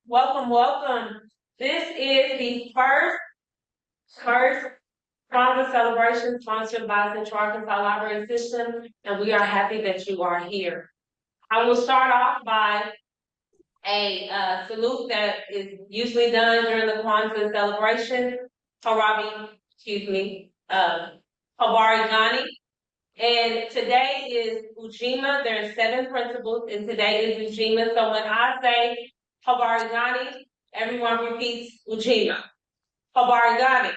Welcome, welcome. This is the first Kwanzaa celebration sponsored by Central Arkansas Library System, and we are happy that you are here. I will start off by a salute that is usually done during the Kwanzaa celebration. Habari Ghani. And today is Ujima. There are 7 principles, and today is Ujima. So when I say Habari Ghani, everyone repeats Ujima. Habari Ghani.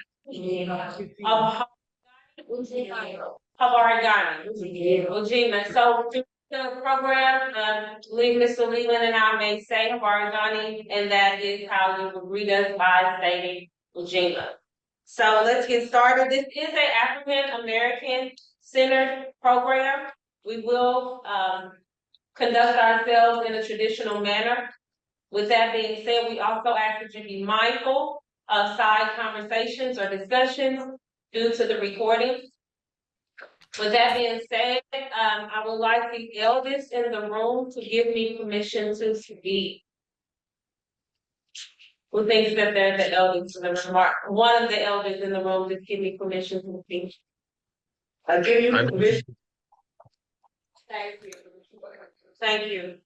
Habari Ghani. Ujima. So through the program, Mr. Leland and I may say Habari Ghani, and that is how you will greet us by stating Ujima. So let's get started. This is an African American centered program. We will conduct ourselves in a traditional manner. With that being said, we also ask that you be mindful of side conversations or discussions due to the recording. With that being said, I would like the eldest in the room to give me permission to speak. Who thinks that they're the eldest in the room? One of the elders in the room, just give me permission to speak. I give you permission. Thank you. Thank you.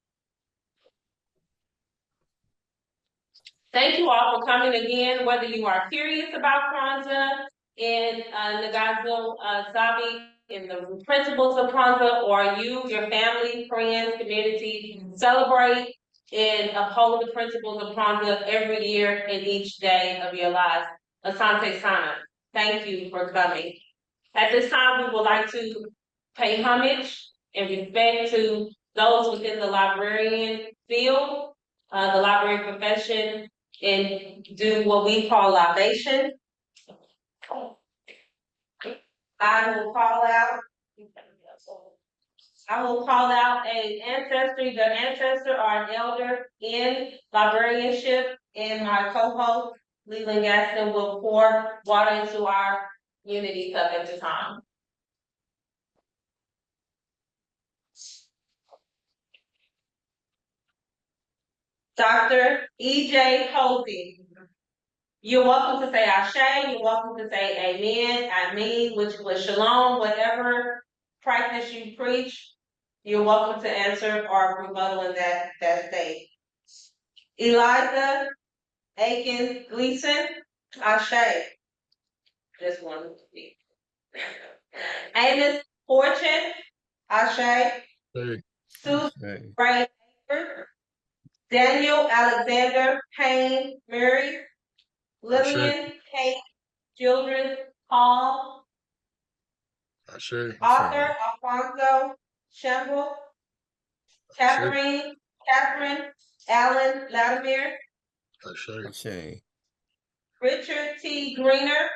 Thank you all for coming again, whether you are curious about Kwanzaa and Nagazo Zabi and the principles of Kwanzaa, or you, your family, friends, community celebrate and uphold the principles of Kwanzaa every year and each day of your lives. Asante Sana, thank you for coming. At this time, we would like to pay homage and respect to those within the librarian field, the library profession, and do what we call libation. I will call out an ancestor, either ancestor or an elder in librarianship, and my co-host, Leland Gaston, will pour water into our unity cup at the time. Dr. E.J. Holty. You're welcome to say Ashe, you're welcome to say Amen, I mean, which was Shalom, whatever practice you preach, you're welcome to answer or rebuttal in that state. Eliza Aiken Gleason, Ashe. Just one. Amos Fortune, Ashe. Susan Ray Daniel Alexander Payne Murray, Lillian Kate Children Hall, Author Alfonso Shemble, Catherine Allen Latimer, Richard T. Greener,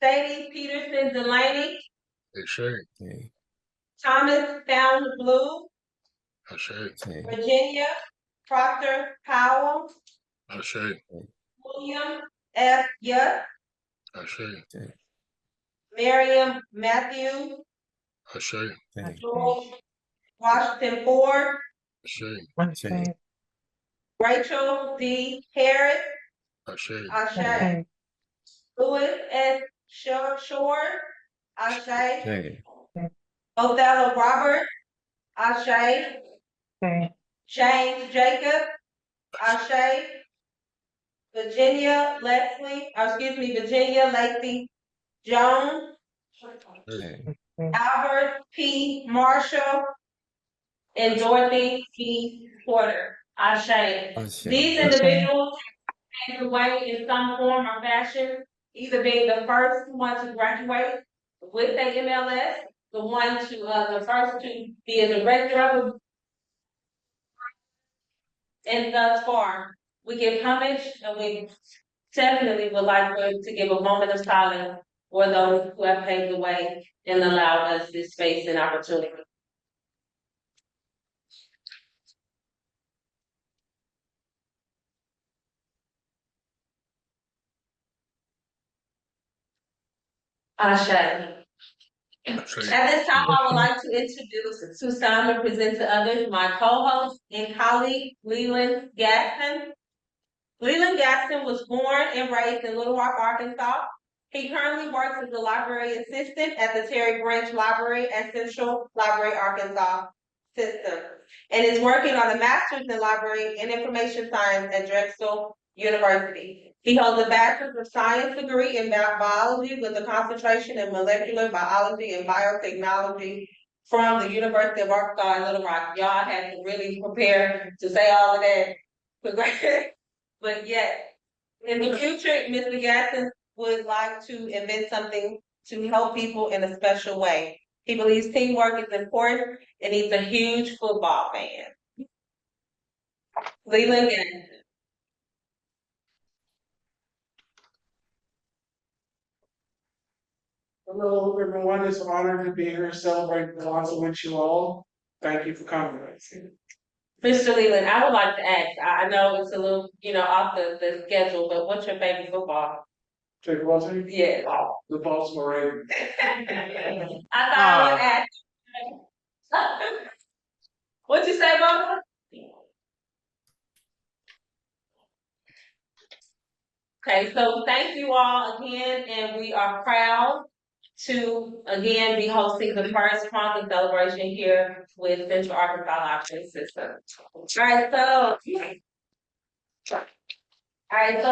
Sadie Peterson Delaney, Thomas Found Blue, Virginia Proctor Powell, William F. Yutt, Miriam Matthew, George Washington Ford, Rachel D. Harris, Ashe. Louis S. Shore, Ashe. Othello Robert, Ashe. James Jacob, Ashe. Virginia Lacey Jones, Albert P. Marshall, and Dorothy P. Porter, Ashe. These individuals passed away in some form or fashion, either being the first one to graduate with the MLS, the first to be a director of it, and thus far, we give homage and we definitely would like to give a moment of silence for those who have paved the way and allowed us this space and opportunity. Ashe. At this time, I would like to introduce to some and present to others my co-host and colleague, Leland Gaston. Leland Gaston was born and raised in Little Rock, Arkansas. He currently works as a library assistant at the Terry Branch Library at Central Library, Arkansas system, and is working on a master's in library and information science at Drexel University. He holds a bachelor's of science degree in biology with a concentration in molecular biology and biotechnology from the University of Arkansas in Little Rock. Y'all had to really prepare to say all of that. But yet, in the future, Mr. Gaston would like to invent something to help people in a special way. He believes teamwork is important, and he's a huge football fan. Leland Gaston. Hello, everyone. It's an honor to be here celebrating Kwanzaa with you all. Thank you for coming. Mr. Leland, I would like to ask, I know it's a little, off the schedule, but what's your favorite football? Take football team? Yeah. The Baltimore Ravens. I thought I would ask. What'd you say, Mama? Okay, so thank you all again, and we are proud to again be hosting the first Kwanzaa celebration here with Central Arkansas Library System. All right, so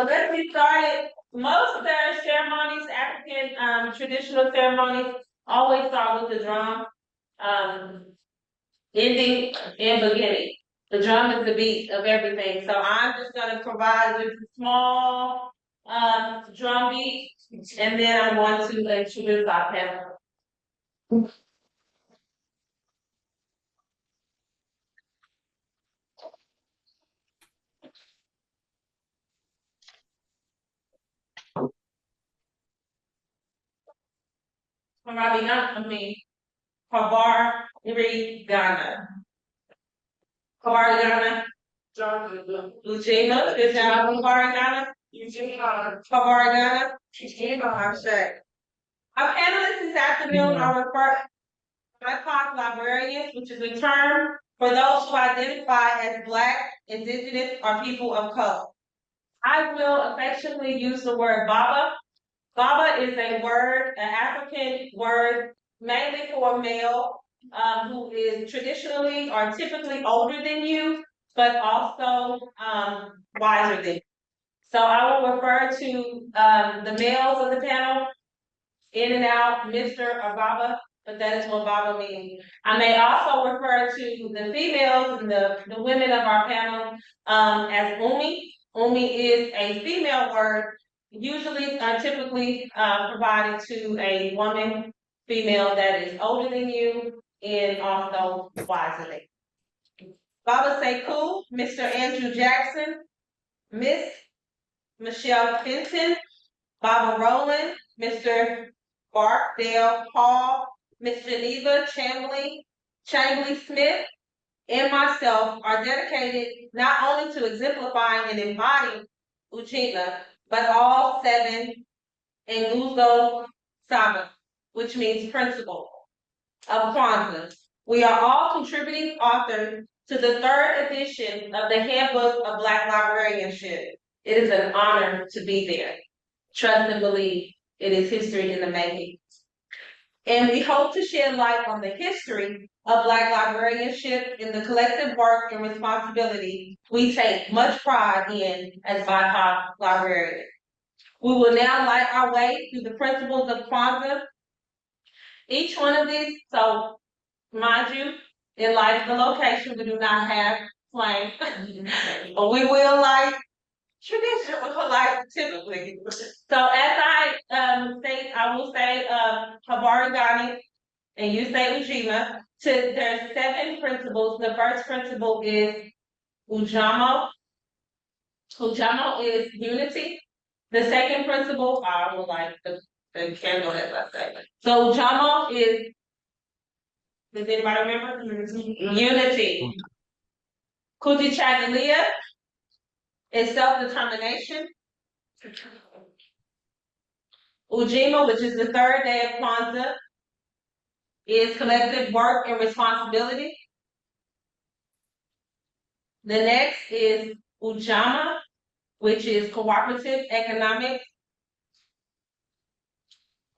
let's get started. Most of the ceremonies, African traditional ceremonies, always start with the drum, ending and beginning. The drum is the beat of everything. So I'm just gonna provide just a small drum beat, and then I want to introduce our panel. Kabar Ghana. Kabar Ghana. Ujima, good job. Kabar Ghana. Kabar Ghana. I'm sure. Our panelists this afternoon are referred BIPOC librarians, which is a term for those who identify as Black, Indigenous, or people of color. I will affectionately use the word Baba. Baba is a word, an African word, mainly for a male who is traditionally or typically older than you, but also wiser than you. So I will refer to the males of the panel, in and out, Mr. or Baba, but that is what Baba means. I may also refer to the females and the women of our panel as Umi. Umi is a female word, usually typically provided to a woman, female that is older than you and also wiser than you. Baba Sekou, Mr. Andrew Jackson, Miss Michelle Fenton, Baba Rowland, Mr. Barkdale Hall, Miss Geneva Chamberlain Smith, and myself are dedicated not only to exemplifying and embodying Ujima, but all 7 Nguzo Saba, which means principle of Kwanzaa. We are all contributing authors to the 3rd edition of the Handbook of Black Librarianship. It is an honor to be there. Trust and believe it is history in the making. And we hope to shed light on the history of Black librarianship and the collective work and responsibility we take much pride in as BIPOC librarians. We will now light our way through the principles of Kwanzaa. Each one of these, so mind you, in light of the location, we do not have flames, but we will light traditional life typically. So as I say, I will say Habari Ghani, and you say Ujima. There's 7 principles. The first principle is Ujamo. Ujamo is unity. The second principle, I would like the candle as I say. So Ujamo is, does anybody remember? Unity. Kujichagulia is self-determination. Ujima, which is the 3rd day of Kwanzaa, is collective work and responsibility. The next is Ujima, which is cooperative economics.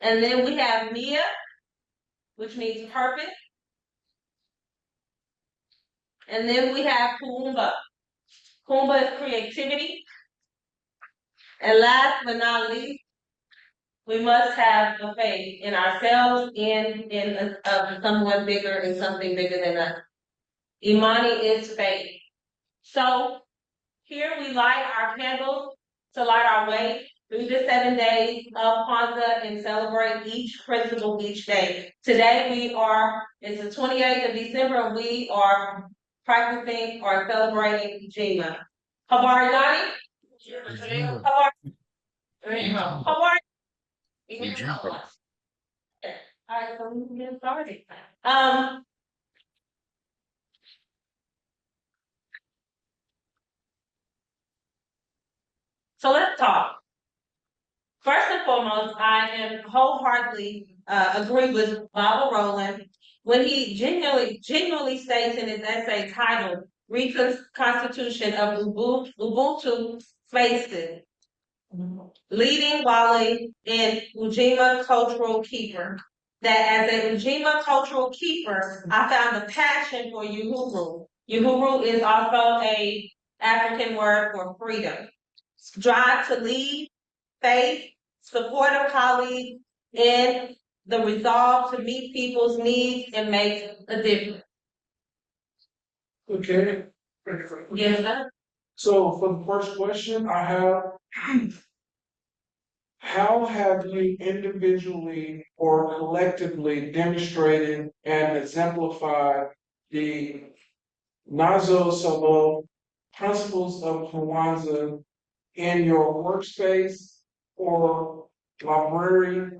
And then we have Mia, which means purpose. And then we have Kumba. Kumba is creativity. And last but not least, we must have a faith in ourselves and in someone bigger and something bigger than us. Imani is faith. So here we light our candles to light our way through the 7 days of Kwanzaa and celebrate each principle each day. Today it's the 28th of December, and we are practicing or celebrating Ujima. Habari Dani? Ujima. Habari. Ujima. All right, so we can get started. So let's talk. First and foremost, I am wholeheartedly agree with Baba Rowland when he genuinely states in his essay titled Reconstitution of Ubuntu Faces, Leading Wale and Ujima Cultural Keeper, that as a Ujima cultural keeper, I found a passion for Uhuru. Uhuru is also a African word for freedom. Drive to lead, faith, support of colleagues, and the resolve to meet people's needs and make a difference. Okay. Yes, sir. So for the first question, I have, how have you individually or collectively demonstrated and exemplified the Nazo Sabo principles of Kwanzaa in your workspace or library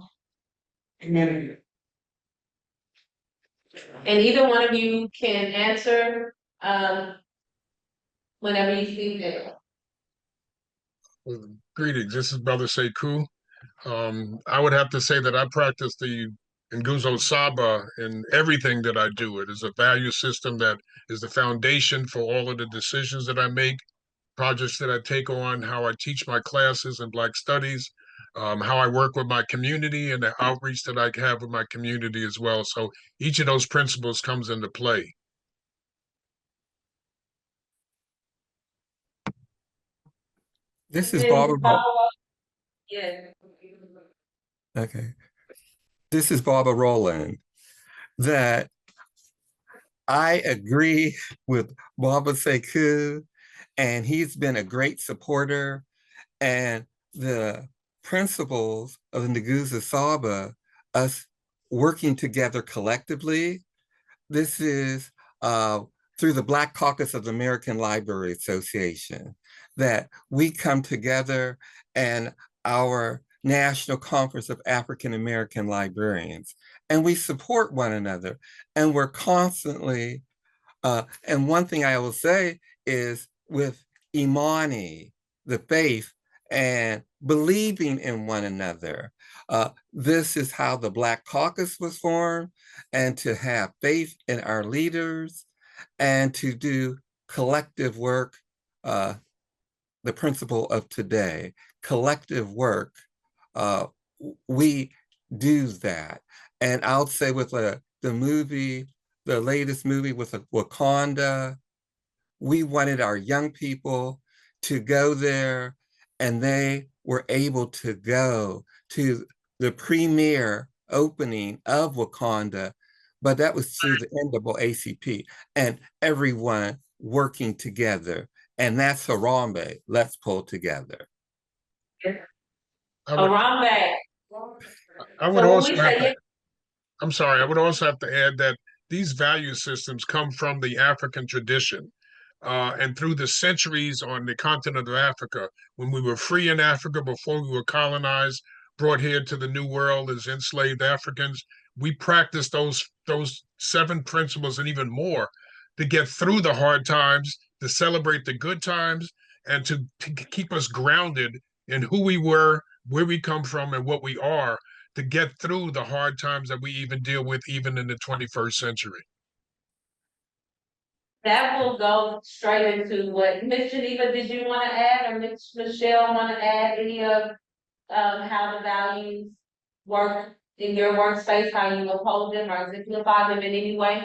community? And either one of you can answer whenever you see fit. Greetings. This is Brother Sekou. I would have to say that I practice the Nguzo Saba in everything that I do. It is a value system that is the foundation for all of the decisions that I make, projects that I take on, how I teach my classes in Black Studies, how I work with my community, and the outreach that I have with my community as well. So each of those principles comes into play. This is Barbara. Yeah. Okay. This is Barbara Rowland. That I agree with Baba Sekou, and he's been a great supporter. And the principles of the Nguzo Saba, us working together collectively, this is through the Black Caucus of the American Library Association, that we come together and our National Conference of African American Librarians, and we support one another, and we're constantly, and one thing I will say is with Imani, the faith, and believing in one another. This is how the Black Caucus was formed, and to have faith in our leaders and to do collective work, the principle of today, collective work, we do that. And I'll say with the movie, the latest movie with Wakanda, we wanted our young people to go there, and they were able to go to the premiere opening of Wakanda, but that was through the NAACP and everyone working together. And that's Harambe. Let's pull together. Harambe. I would also have to, I'm sorry, I would also have to add that these value systems come from the African tradition. And through the centuries on the continent of Africa, when we were free in Africa before we were colonized, brought here to the New World as enslaved Africans, we practiced those 7 principles and even more to get through the hard times, to celebrate the good times, and to keep us grounded in who we were, where we come from, and what we are, to get through the hard times that we even deal with even in the 21st century. That will go straight into what, Ms. Geneva, did you want to add, or Ms. Michelle want to add any of how the values work in your workspace, how you uphold them or exemplify them in any way?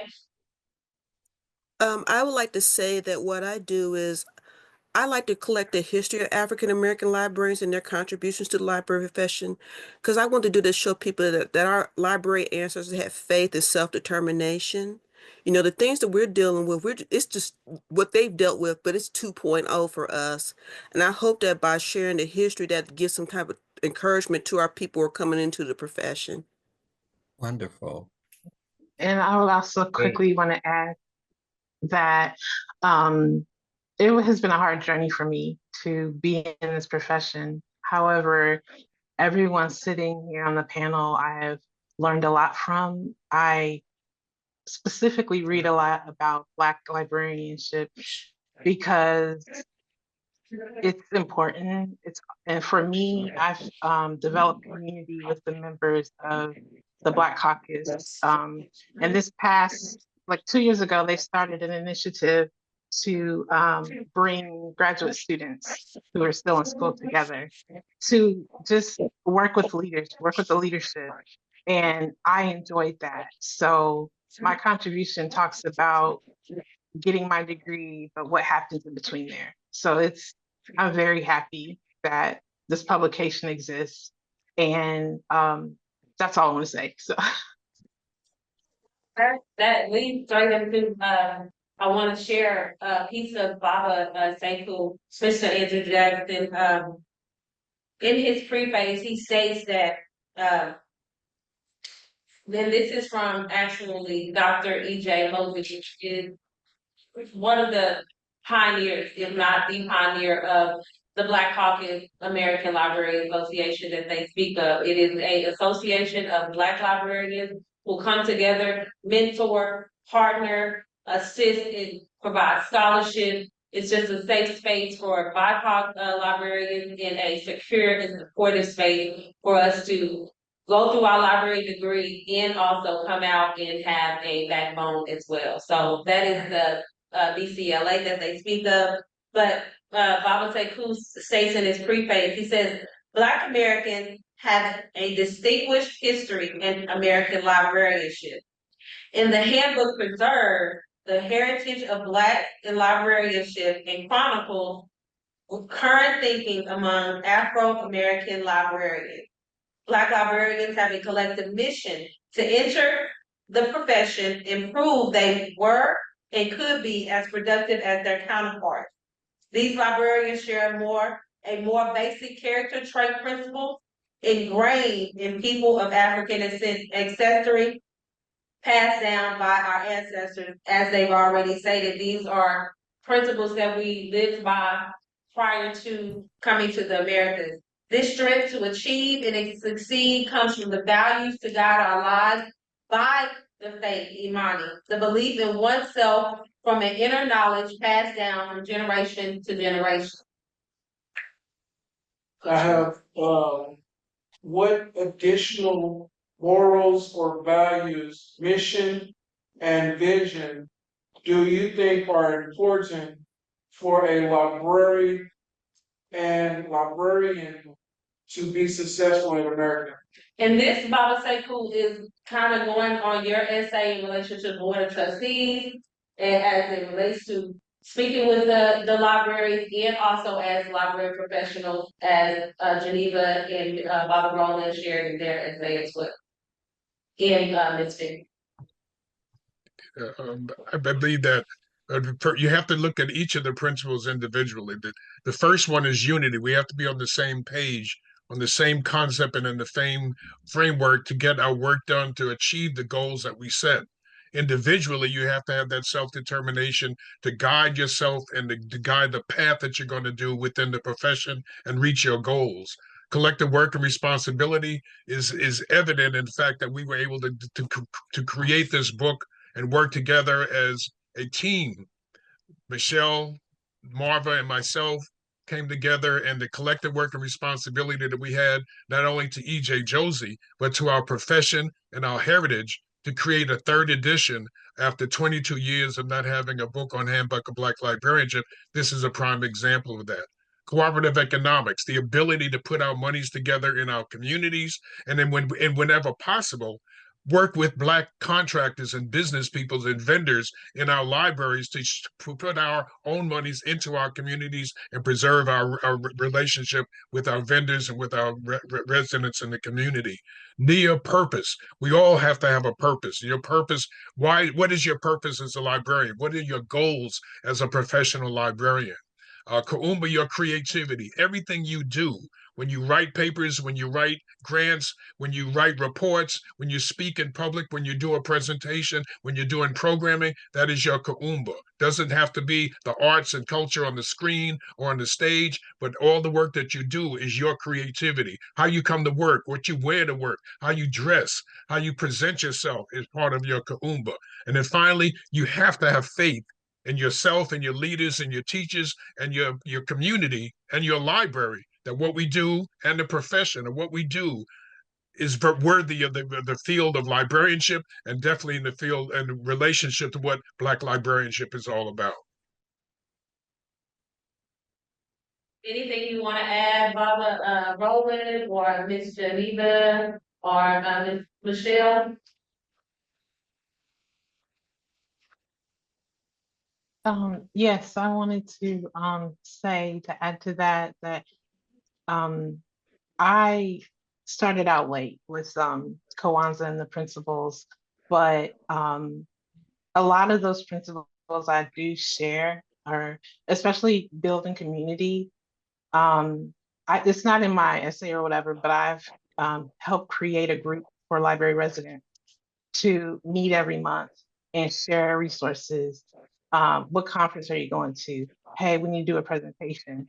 I would like to say that what I do is I like to collect the history of African American librarians and their contributions to the library profession, because I want to do this show people that our library ancestors had faith and self-determination. You know, the things that we're dealing with, it's just what they've dealt with, but it's 2.0 for us. And I hope that by sharing the history, that gives some kind of encouragement to our people who are coming into the profession. Wonderful. And I would also quickly want to add that it has been a hard journey for me to be in this profession. However, everyone sitting here on the panel, I have learned a lot from. I specifically read a lot about Black librarianship because it's important. And for me, I've developed community with the members of the Black Caucus. And this past, like 2 years ago, they started an initiative to bring graduate students who are still in school together to just work with leaders, work with the leadership. And I enjoyed that. So my contribution talks about getting my degree, but what happens in between there. So I'm very happy that this publication exists. And that's all I want to say. So That leads straight into I want to share a piece of Baba Sekou, Mr. Andrew Jackson. In his preface, he states that then this is from actually Dr. E.J. Moses, which is one of the pioneers, if not the pioneer of the Black Caucus American Library Association that they speak of. It is an association of Black librarians who come together, mentor, partner, assist, and provide scholarship. It's just a safe space for BIPOC librarians and a secure and supportive space for us to go through our library degree and also come out and have a backbone as well. So that is the BCLA that they speak of. But Baba Sekou states in his preface, he says, Black Americans have a distinguished history in American librarianship. In the handbook preserved, the heritage of Black in librarianship and chronicles current thinking among Afro-American librarians. Black librarians have a collective mission to enter the profession and prove they were and could be as productive as their counterparts. These librarians share a more basic character trait principle ingrained in people of African ancestry, passed down by our ancestors, as they've already stated. These are principles that we lived by prior to coming to the Americas. This strength to achieve and succeed comes from the values to guide our lives by the faith, Imani, the belief in oneself from an inner knowledge passed down from generation to generation. I have, what additional morals or values, mission and vision do you think are important for a librarian to be successful in America? And this, Baba Sekou, is kind of going on your essay in relation to the Board of Trustees and as it relates to speaking with the libraries and also as library professionals, as Geneva and Baba Rowland shared in their essay as well. And Ms. Finney. I believe that you have to look at each of the principles individually. The first one is unity. We have to be on the same page, on the same concept, and in the same framework to get our work done to achieve the goals that we set. Individually, you have to have that self-determination to guide yourself and to guide the path that you're going to do within the profession and reach your goals. Collective work and responsibility is evident in the fact that we were able to create this book and work together as a team. Michelle, Marva, and myself came together and the collective work and responsibility that we had, not only to E.J. Josie, but to our profession and our heritage, to create a third edition after 22 years of not having a book on Handbook of Black Librarianship. This is a prime example of that. Cooperative economics, the ability to put our monies together in our communities, and then whenever possible, work with Black contractors and business people and vendors in our libraries to put our own monies into our communities and preserve our relationship with our vendors and with our residents in the community. Near purpose. We all have to have a purpose. Your purpose, what is your purpose as a librarian? What are your goals as a professional librarian? Kaumba, your creativity, everything you do, when you write papers, when you write grants, when you write reports, when you speak in public, when you do a presentation, when you're doing programming, that is your Kaumba. Doesn't have to be the arts and culture on the screen or on the stage, but all the work that you do is your creativity. How you come to work, what you wear to work, how you dress, how you present yourself is part of your Kaumba. And then finally, you have to have faith in yourself and your leaders and your teachers and your community and your library, that what we do and the profession of what we do is worthy of the field of librarianship, and definitely in the field and relationship to what Black librarianship is all about. Anything you want to add, Baba Roland or Miss Geneva or Miss Michelle? Yes, I wanted to say, to add to that, I started out late with Kwanzaa and the principles, but a lot of those principles I do share, or especially building community. It's not in my essay or whatever, but I've helped create a group for library residents to meet every month and share resources. What conference are you going to? Hey, we need to do a presentation.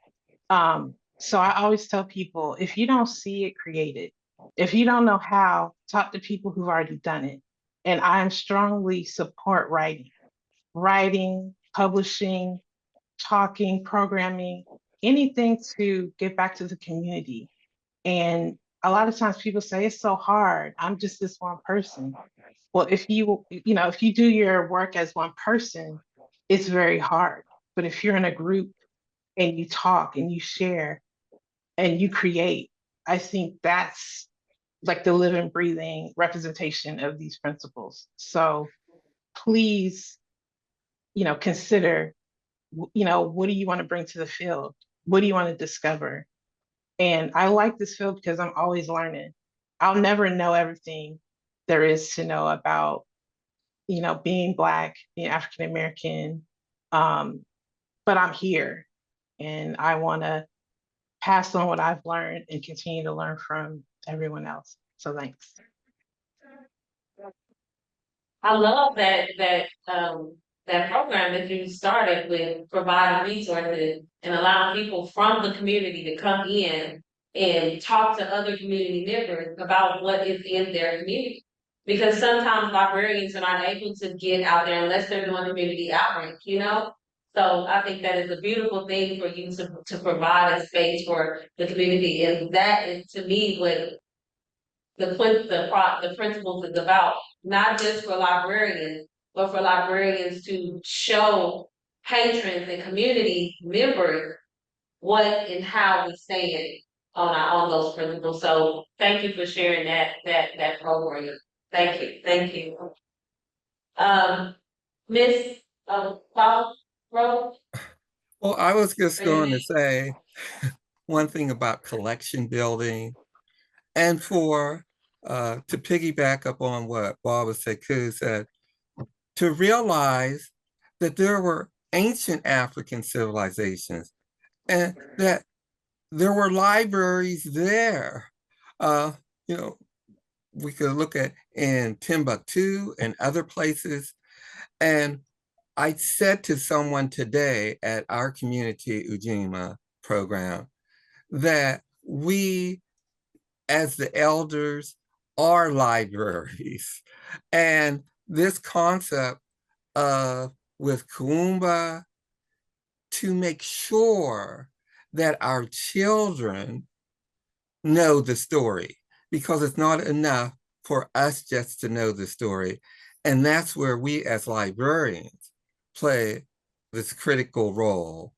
So I always tell people, if you don't see it, create it. If you don't know how, talk to people who've already done it. And I strongly support writing, publishing, talking, programming, anything to get back to the community. And a lot of times people say it's so hard. I'm just this one person. Well, if if you do your work as one person, it's very hard. But if you're in a group and you talk and you share and you create, I think that's like the living, breathing representation of these principles. So please, consider, what do you want to bring to the field? What do you want to discover? And I like this field because I'm always learning. I'll never know everything there is to know about, being Black, being African American. But I'm here and I want to pass on what I've learned and continue to learn from everyone else. So thanks. I love that program that you started with providing resources and allowing people from the community to come in and talk to other community members about what is in their community. Because sometimes librarians are not able to get out there unless they're doing community outreach. So I think that is a beautiful thing for you to provide a space for the community. And that is, to me, what the principles is about, not just for librarians, but for librarians to show patrons and community members what and how we stand on those principles. So thank you for sharing that program. Thank you. Miss Paul Rose. Well, I was just going to say one thing about collection building, and to piggyback up on what Barbara Sekou said, to realize that there were ancient African civilizations and that there were libraries there. We could look at in Timbuktu and other places. And I said to someone today at our community Ujima program that we, as the elders, are libraries. And this concept with Kuumba, to make sure that our children know the story, because it's not enough for us just to know the story. And that's where we as librarians play this critical role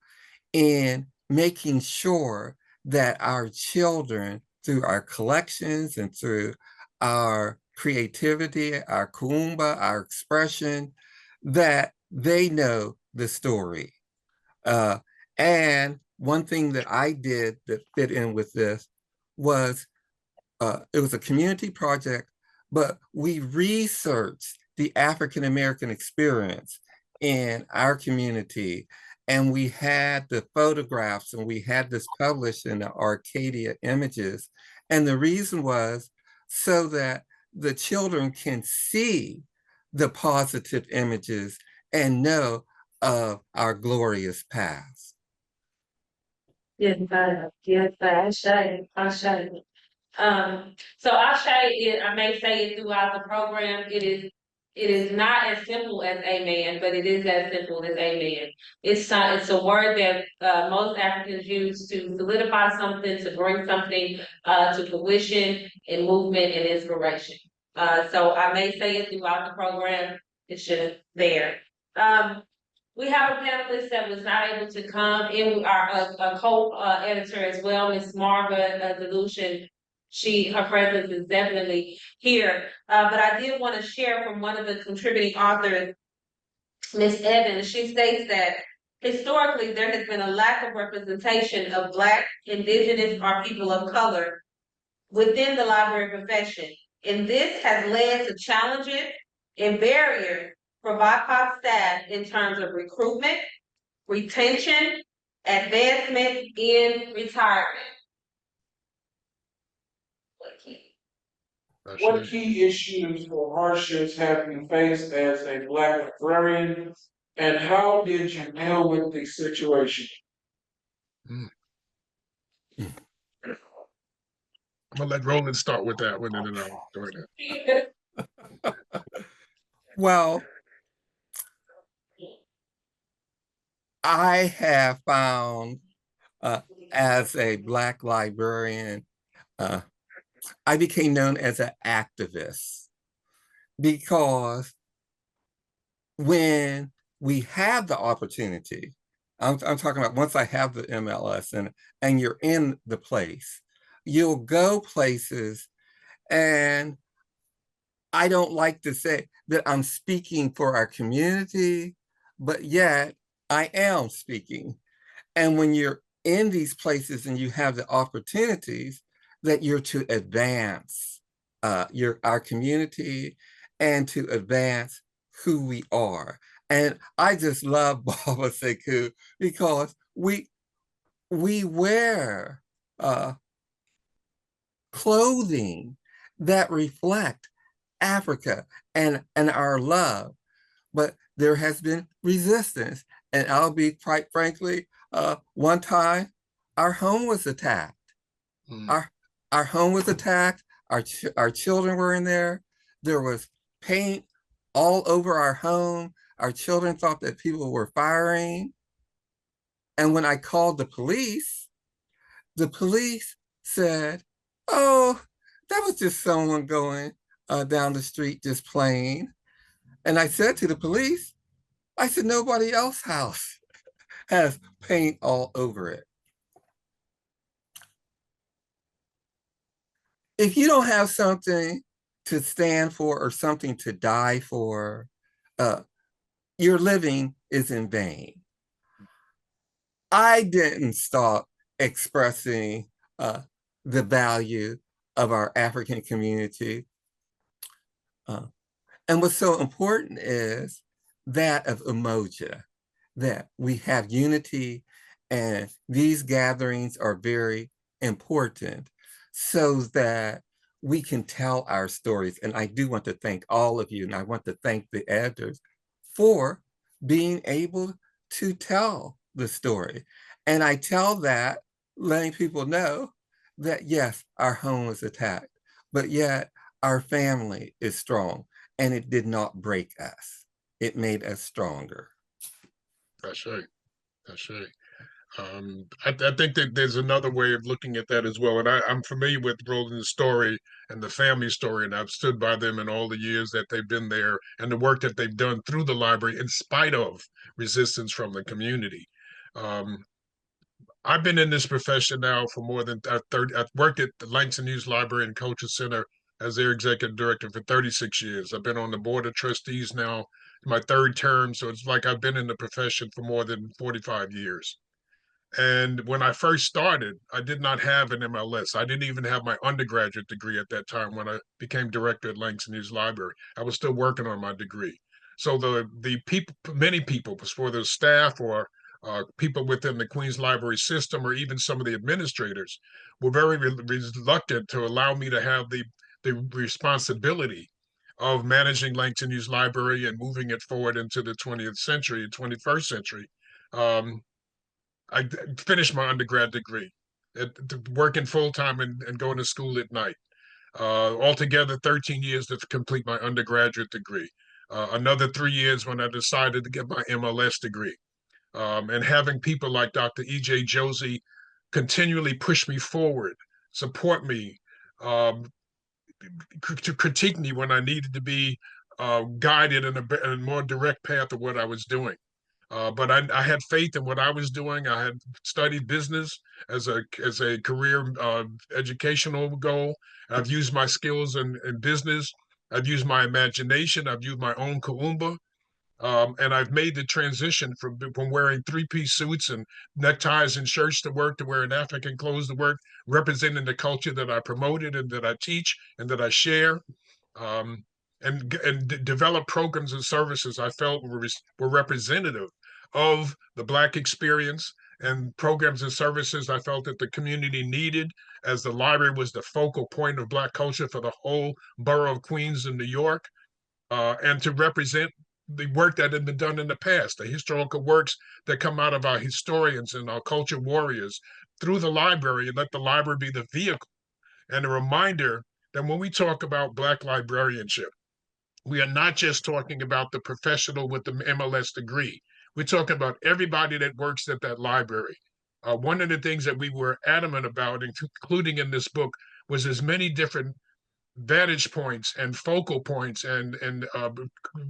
in making sure that our children, through our collections and through our creativity, our kuumba, our expression, that they know the story. And one thing that I did that fit in with this was it was a community project, but we researched the African American experience in our community. And we had the photographs and we had this published in the Arcadia Images. And the reason was so that the children can see the positive images and know of our glorious past. Yes, I show. So I may say it throughout the program, it is not as simple as amen, but it is as simple as amen. It's a word that most Africans use to solidify something, to bring something to fruition and movement and inspiration. So I may say it throughout the program, it's just there. We have a panelist that was not able to come in, our a co-editor as well, Miss Marva Delusion. Her presence is definitely here. But I did want to share from one of the contributing authors, Miss Evans. She states that historically there has been a lack of representation of Black, Indigenous, or people of color within the library profession. And this has led to challenges and barriers for BIPOC staff in terms of recruitment, retention, advancement, and retirement. What key issues or hardships have you faced as a Black librarian, and how did you deal with the situation? I'm gonna let Roland start with that one, and then I'll join it. Well, I have found as a Black librarian, I became known as an activist because when we have the opportunity, I'm talking about once I have the MLS and you're in the place, you'll go places, and I don't like to say that I'm speaking for our community, but yet I am speaking. And when you're in these places and you have the opportunities that you're to advance our community and to advance who we are. And I just love Baba Sekou because we wear clothing that reflect Africa and our love, but there has been resistance. And I'll be quite frankly, one time our home was attacked. Our home was attacked. Our children were in there. There was paint all over our home. Our children thought that people were firing. And when I called the police said, "Oh, that was just someone going down the street just playing." And I said to the police, I said, nobody else's house has paint all over it. If you don't have something to stand for or something to die for, your living is in vain. I didn't stop expressing the value of our African community. And what's so important is that of Umoja, that we have unity, and these gatherings are very important so that we can tell our stories. And I do want to thank all of you, and I want to thank the editors for being able to tell the story. And I tell that, letting people know that yes, our home was attacked, but yet our family is strong, and it did not break us. It made us stronger. That's right. That's right. I think that there's another way of looking at that as well. And I'm familiar with Roland's story and the family story, and I've stood by them in all the years that they've been there and the work that they've done through the library in spite of resistance from the community. Um, I've been in this profession now for more than 30. I've worked at the Langston Hughes Library and Culture Center as their executive director for 36 years. I've been on the board of trustees now, my third term. So it's like I've been in the profession for more than 45 years. And when I first started, I did not have an MLS. I didn't even have my undergraduate degree at that time when I became director at Langston Hughes Library. I was still working on my degree. So the people, many people, whether staff or people within the Queens Library system, or even some of the administrators, were very reluctant to allow me to have the responsibility of managing Langston Hughes Library and moving it forward into the 20th century, 21st century. Um, I finished my undergrad degree, working full time and going to school at night. Altogether, 13 years to complete my undergraduate degree. Another 3 years when I decided to get my MLS degree. And having people like Dr. E.J. Josie continually push me forward, support me, to critique me when I needed to be guided in a more direct path of what I was doing. But I had faith in what I was doing. I had studied business as a career educational goal. I've used my skills in business. I've used my imagination. I've used my own kaumba. And I've made the transition from wearing three-piece suits and neckties and shirts to work to wearing African clothes to work, representing the culture that I promoted and that I teach and that I share. Um, and develop programs and services I felt were representative of the Black experience, and programs and services I felt that the community needed, as the library was the focal point of Black culture for the whole borough of Queens and New York, and to represent the work that had been done in the past, the historical works that come out of our historians and our culture warriors through the library, and let the library be the vehicle and a reminder that when we talk about Black librarianship, we are not just talking about the professional with the MLS degree. We're talking about everybody that works at that library. One of the things that we were adamant about, including in this book, was as many different vantage points and focal points and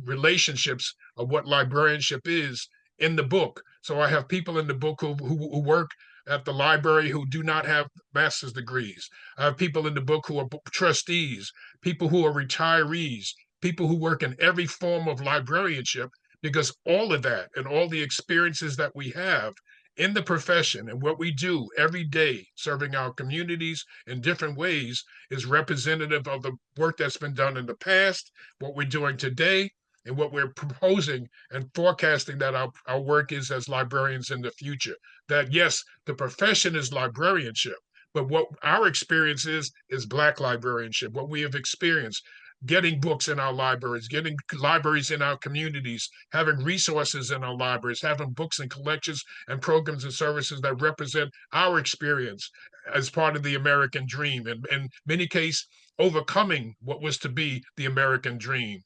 relationships of what librarianship is in the book. So I have people in the book who work at the library who do not have master's degrees. I have people in the book who are trustees, people who are retirees, people who work in every form of librarianship, because all of that and all the experiences that we have in the profession and what we do every day serving our communities in different ways is representative of the work that's been done in the past, what we're doing today, and what we're proposing and forecasting that our work is as librarians in the future. That yes, the profession is librarianship, but what our experience is Black librarianship, what we have experienced, getting books in our libraries, getting libraries in our communities, having resources in our libraries, having books and collections and programs and services that represent our experience as part of the American dream, and in many cases, overcoming what was to be the American dream.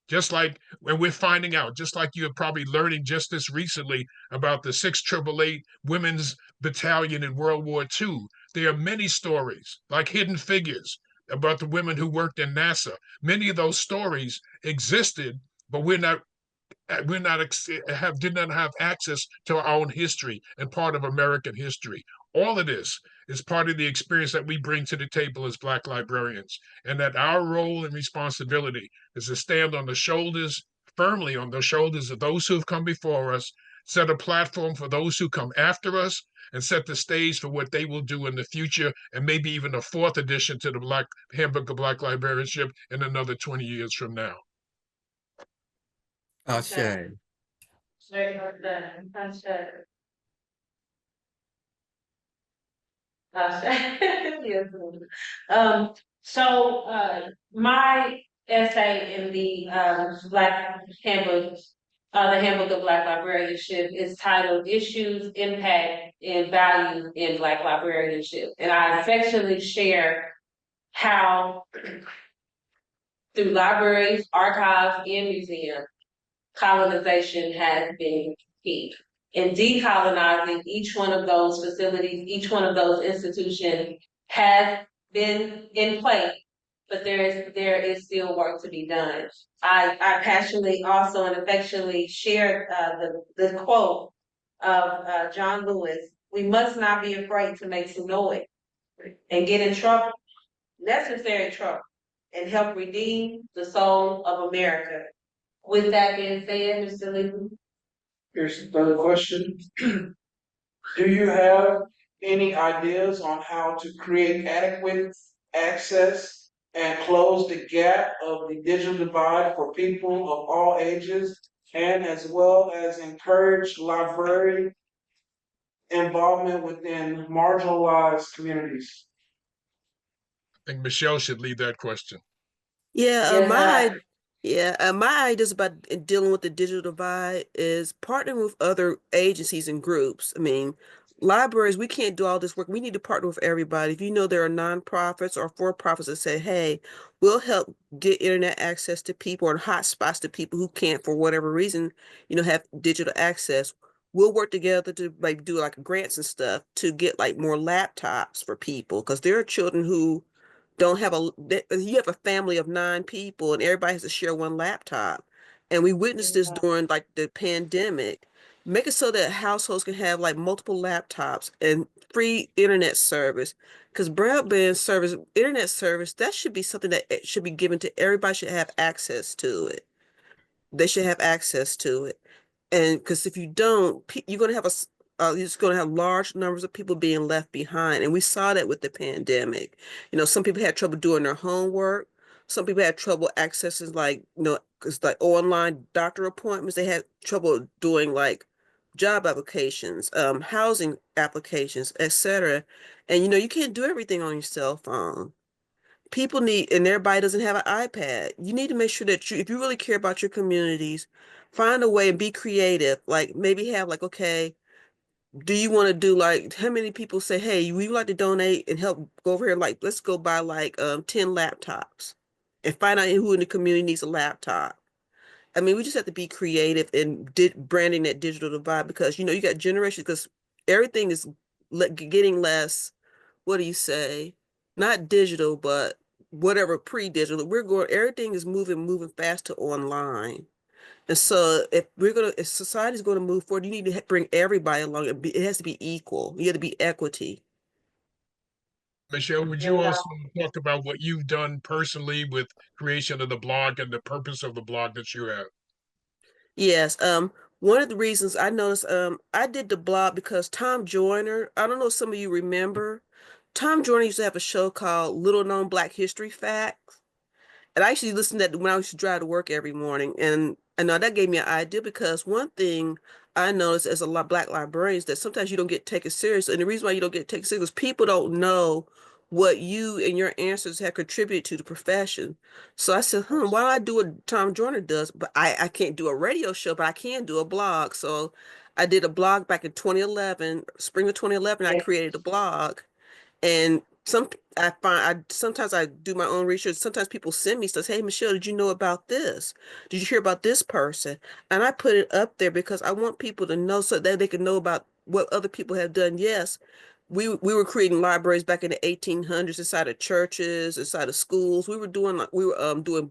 Just like when we're finding out, just like you're probably learning just this recently about the 688 Women's Battalion in World War II, there are many stories, like Hidden Figures, about the women who worked in NASA. Many of those stories existed, but did not have access to our own history and part of American history. All of this is part of the experience that we bring to the table as Black librarians, and that our role and responsibility is to stand on the shoulders, firmly on the shoulders of those who have come before us, set a platform for those who come after us, and set the stage for what they will do in the future, and maybe even a fourth edition to the Black Handbook of Black Librarianship in another 20 years from now. Ashe. Yes. So my essay in the Black Handbook, the Handbook of Black Librarianship, is titled "Issues, Impact, and Value in Black Librarianship," and I affectionately share how through libraries, archives, and museums, colonization has been key. and decolonizing each one of those facilities, each one of those institutions has been in place, but there is still work to be done. I passionately also and affectionately shared the quote of John Lewis: "We must not be afraid to make some noise and get in trouble, necessary trouble, and help redeem the soul of America." With that being said, Mr. Lee. Here's the third question. Do you have any ideas on how to create adequate access and close the gap of the digital divide for people of all ages, and as well as encourage library involvement within marginalized communities? I think Michelle should lead that question. Yeah, Yes, my ideas about dealing with the digital divide is partnering with other agencies and groups. I mean, libraries, we can't do all this work. We need to partner with everybody. If you know there are nonprofits or for-profits that say, hey, we'll help get internet access to people or hotspots to people who can't, for whatever reason, have digital access. We'll work together to like do like grants and stuff to get like more laptops for people because there are children who don't have you have a family of 9 people and everybody has to share one laptop. And we witnessed this during like the pandemic. Make it so that households can have like multiple laptops and free internet service. Because broadband service, internet service, that should be something that it should be given to everybody, should have access to it. They should have access to it. And because if you don't, you're going to have you're just going to have large numbers of people being left behind. And we saw that with the pandemic. Some people had trouble doing their homework. Some people had trouble accessing like, because like online doctor appointments, they had trouble doing like job applications, housing applications, etc. And you can't do everything on your cell phone. People need, and everybody doesn't have an iPad. You need to make sure that if you really care about your communities, find a way and be creative. Like maybe have like, okay, do you want to do like how many people say, hey, we would like to donate and help go over here? Like, let's go buy like 10 laptops and find out who in the community needs a laptop. I mean, we just have to be creative and branding that digital divide because you got generations because everything is getting less, what do you say? Not digital, but whatever pre-digital. Everything is moving fast to online. And so if society's going to move forward, you need to bring everybody along. It has to be equal. You have to be equity. Michelle, would you also talk about what you've done personally with creation of the blog and the purpose of the blog that you have? Yes. One of the reasons I noticed, I did the blog because Tom Joyner, I don't know if some of you remember, Tom Joyner used to have a show called Little Known Black History Facts. And I actually listened to that when I used to drive to work every morning. And I know that gave me an idea because one thing I noticed as a lot of Black librarians that sometimes you don't get taken serious. And the reason why you don't get taken serious is people don't know what you and your answers have contributed to the profession. So I said, why don't I do what Tom Joyner does? But I can't do a radio show, but I can do a blog. So I did a blog back in 2011, spring of 2011, I created a blog. And I sometimes I do my own research. Sometimes people send me stuff. Hey, Michelle, did you know about this? Did you hear about this person? And I put it up there because I want people to know so that they can know about what other people have done. Yes, we were creating libraries back in the 1800s inside of churches, inside of schools. We were doing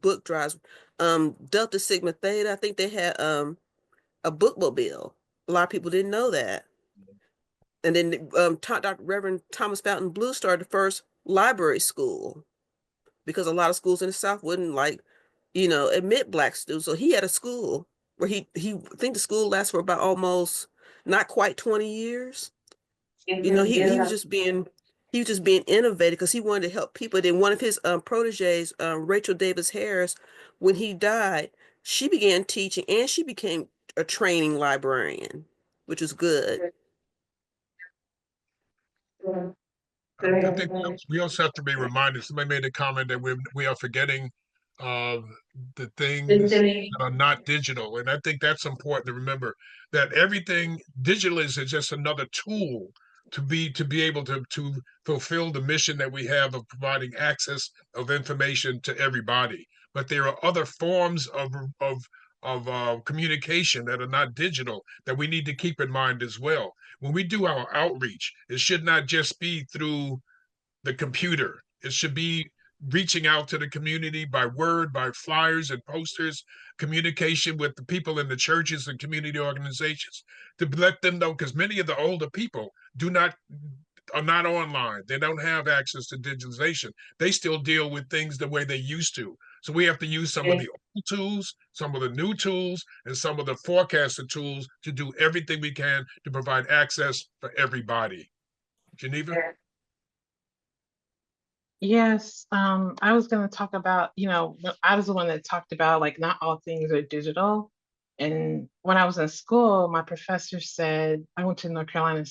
book drives. Delta Sigma Theta, I think they had a bookmobile. A lot of people didn't know that. And then Dr. Reverend Thomas Fountain Blue started the first library school because a lot of schools in the South wouldn't admit Black students. So he had a school where I think the school lasted for about almost not quite 20 years. He was just being innovative because he wanted to help people. Then one of his proteges, Rachel Davis Harris, when he died, she began teaching and she became a training librarian, which was good. I think we also have to be reminded. Somebody made a comment that we are forgetting uh, the things that are not digital, and I think that's important to remember that everything digital is just another tool to be able to fulfill the mission that we have of providing access of information to everybody. But there are other forms of communication that are not digital that we need to keep in mind as well. When we do our outreach, it should not just be through the computer. It should be reaching out to the community by word, by flyers and posters, communication with the people in the churches and community organizations to let them know, because many of the older people are not online. They don't have access to digitalization. They still deal with things the way they used to. So we have to use some of the old tools, some of the new tools, and some of the forecasted tools to do everything we can to provide access for everybody. Geneva? Yes, I was going to talk about, I was the one that talked about like not all things are digital. And when I was in school, my professor said, I went to North Carolina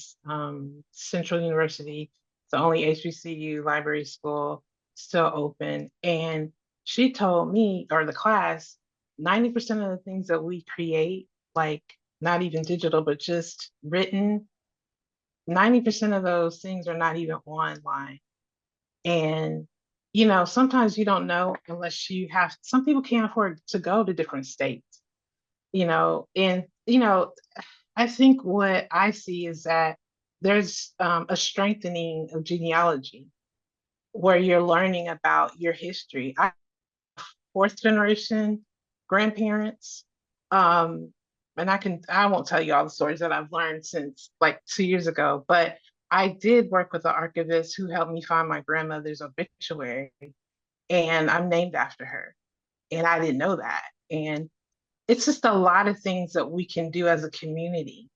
Central University, the only HBCU library school still open. And she told me, or the class, 90% of the things that we create, like not even digital, but just written, 90% of those things are not even online. And, sometimes you don't know unless you have, some people can't afford to go to different states, and, I think what I see is that there's a strengthening of genealogy where you're learning about your history. I fourth generation grandparents. And I won't tell you all the stories that I've learned since like 2 years ago, but I did work with an archivist who helped me find my grandmother's obituary, and I'm named after her. And I didn't know that. And it's just a lot of things that we can do as a community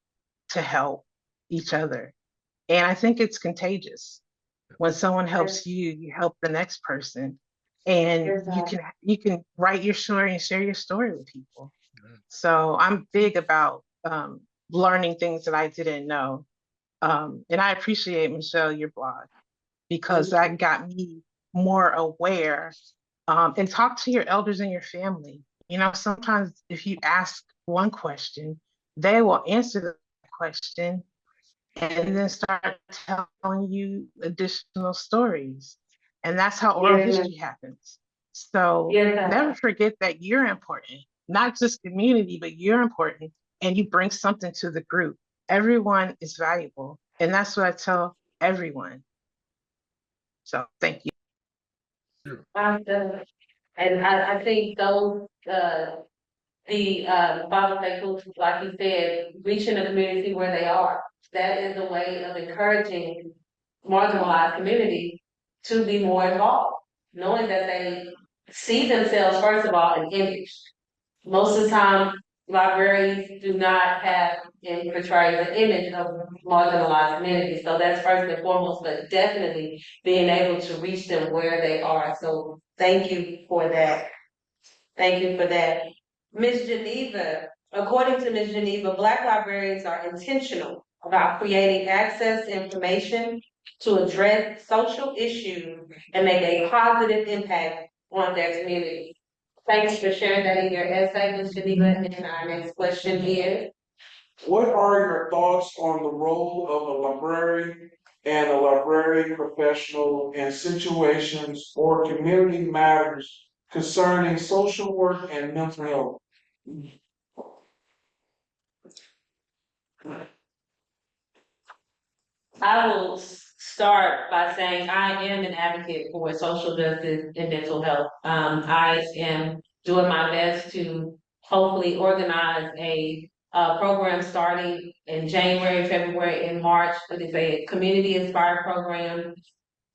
to help each other. And I think it's contagious. When someone helps you, you help the next person. And you can write your story and share your story with people. So I'm big about learning things that I didn't know. And I appreciate, Michelle, your blog, because that got me more aware. And talk to your elders in your family. Sometimes if you ask one question, they will answer the question and then start telling you additional stories. And that's how oral history happens. So never forget that you're important, not just community, but you're important, and you bring something to the group. Everyone is valuable. And that's what I tell everyone. So thank you. And I think those, Bible faithful, like you said, reaching the community where they are. That is a way of encouraging marginalized communities to be more involved, knowing that they see themselves, first of all, an image. Most of the time, libraries do not have and portray the image of marginalized communities. So that's first and foremost, but definitely being able to reach them where they are. So thank you for that. Thank you for that. Ms. Geneva, according to Ms. Geneva, Black librarians are intentional about creating access to information to address social issues and make a positive impact on their community. Thanks for sharing that in your essay, Ms. Geneva. And our next question is, what are your thoughts on the role of a librarian and a library professional in situations or community matters concerning social work and mental health? I will start by saying I am an advocate for social justice and mental health. I am doing my best to hopefully organize a program starting in January, February, and March. It is a community inspired program,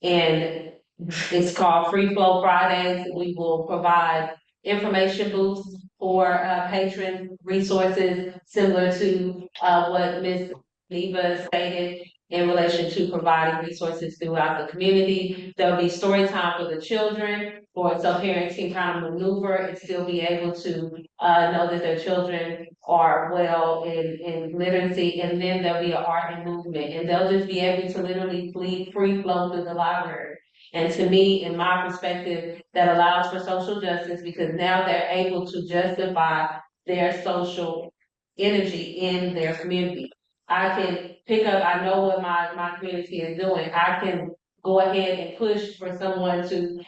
and it's called Free Flow Fridays. We will provide information booths for patron resources similar to what Ms. Neva stated in relation to providing resources throughout the community. There'll be story time for the children, so parents can kind of maneuver and still be able to know that their children are well in literacy. And then there'll be an art and movement, and they'll just be able to literally free flow through the library. And to me, in my perspective, that allows for social justice because now they're able to justify their social energy in their community. I can pick up, I know what my community is doing. I can go ahead and push for someone to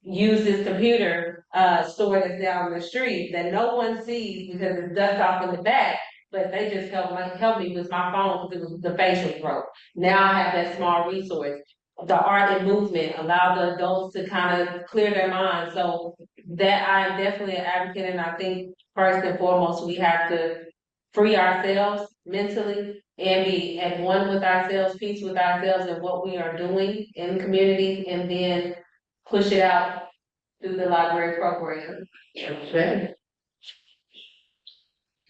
use this computer store that's down the street that no one sees because it's dust off in the back, but they just help me with my phone because the facial broke. Now I have that small resource. The art and movement allow the adults to kind of clear their minds. So that I am definitely an advocate, and I think first and foremost we have to free ourselves mentally and be at one with ourselves, peace with ourselves and what we are doing in the community, and then push it out through the library program.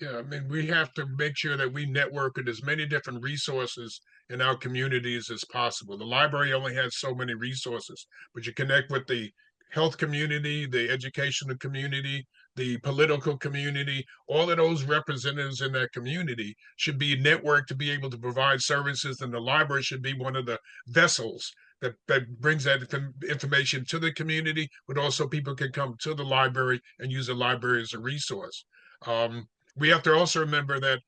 Yeah, I mean, we have to make sure that we network with as many different resources in our communities as possible. The library only has so many resources, but you connect with the health community, the educational community, the political community, all of those representatives in that community should be networked to be able to provide services, and the library should be one of the vessels that brings that information to the community, but also people can come to the library and use the library as a resource. Um, we have to also remember that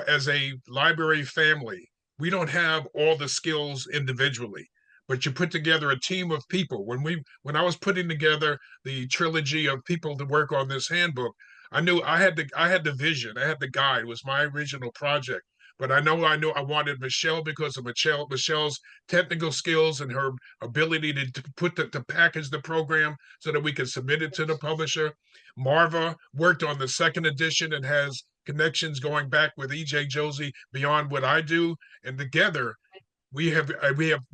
as a library family, we don't have all the skills individually, but you put together a team of people. When I was putting together the trilogy of people to work on this handbook, I knew I had the vision, I had the guide. It was my original project. But I knew I wanted Michelle because of Michelle's technical skills and her ability to package the program so that we could submit it to the publisher. Marva worked on the second edition and has connections going back with EJ Josie beyond what I do. And together, we have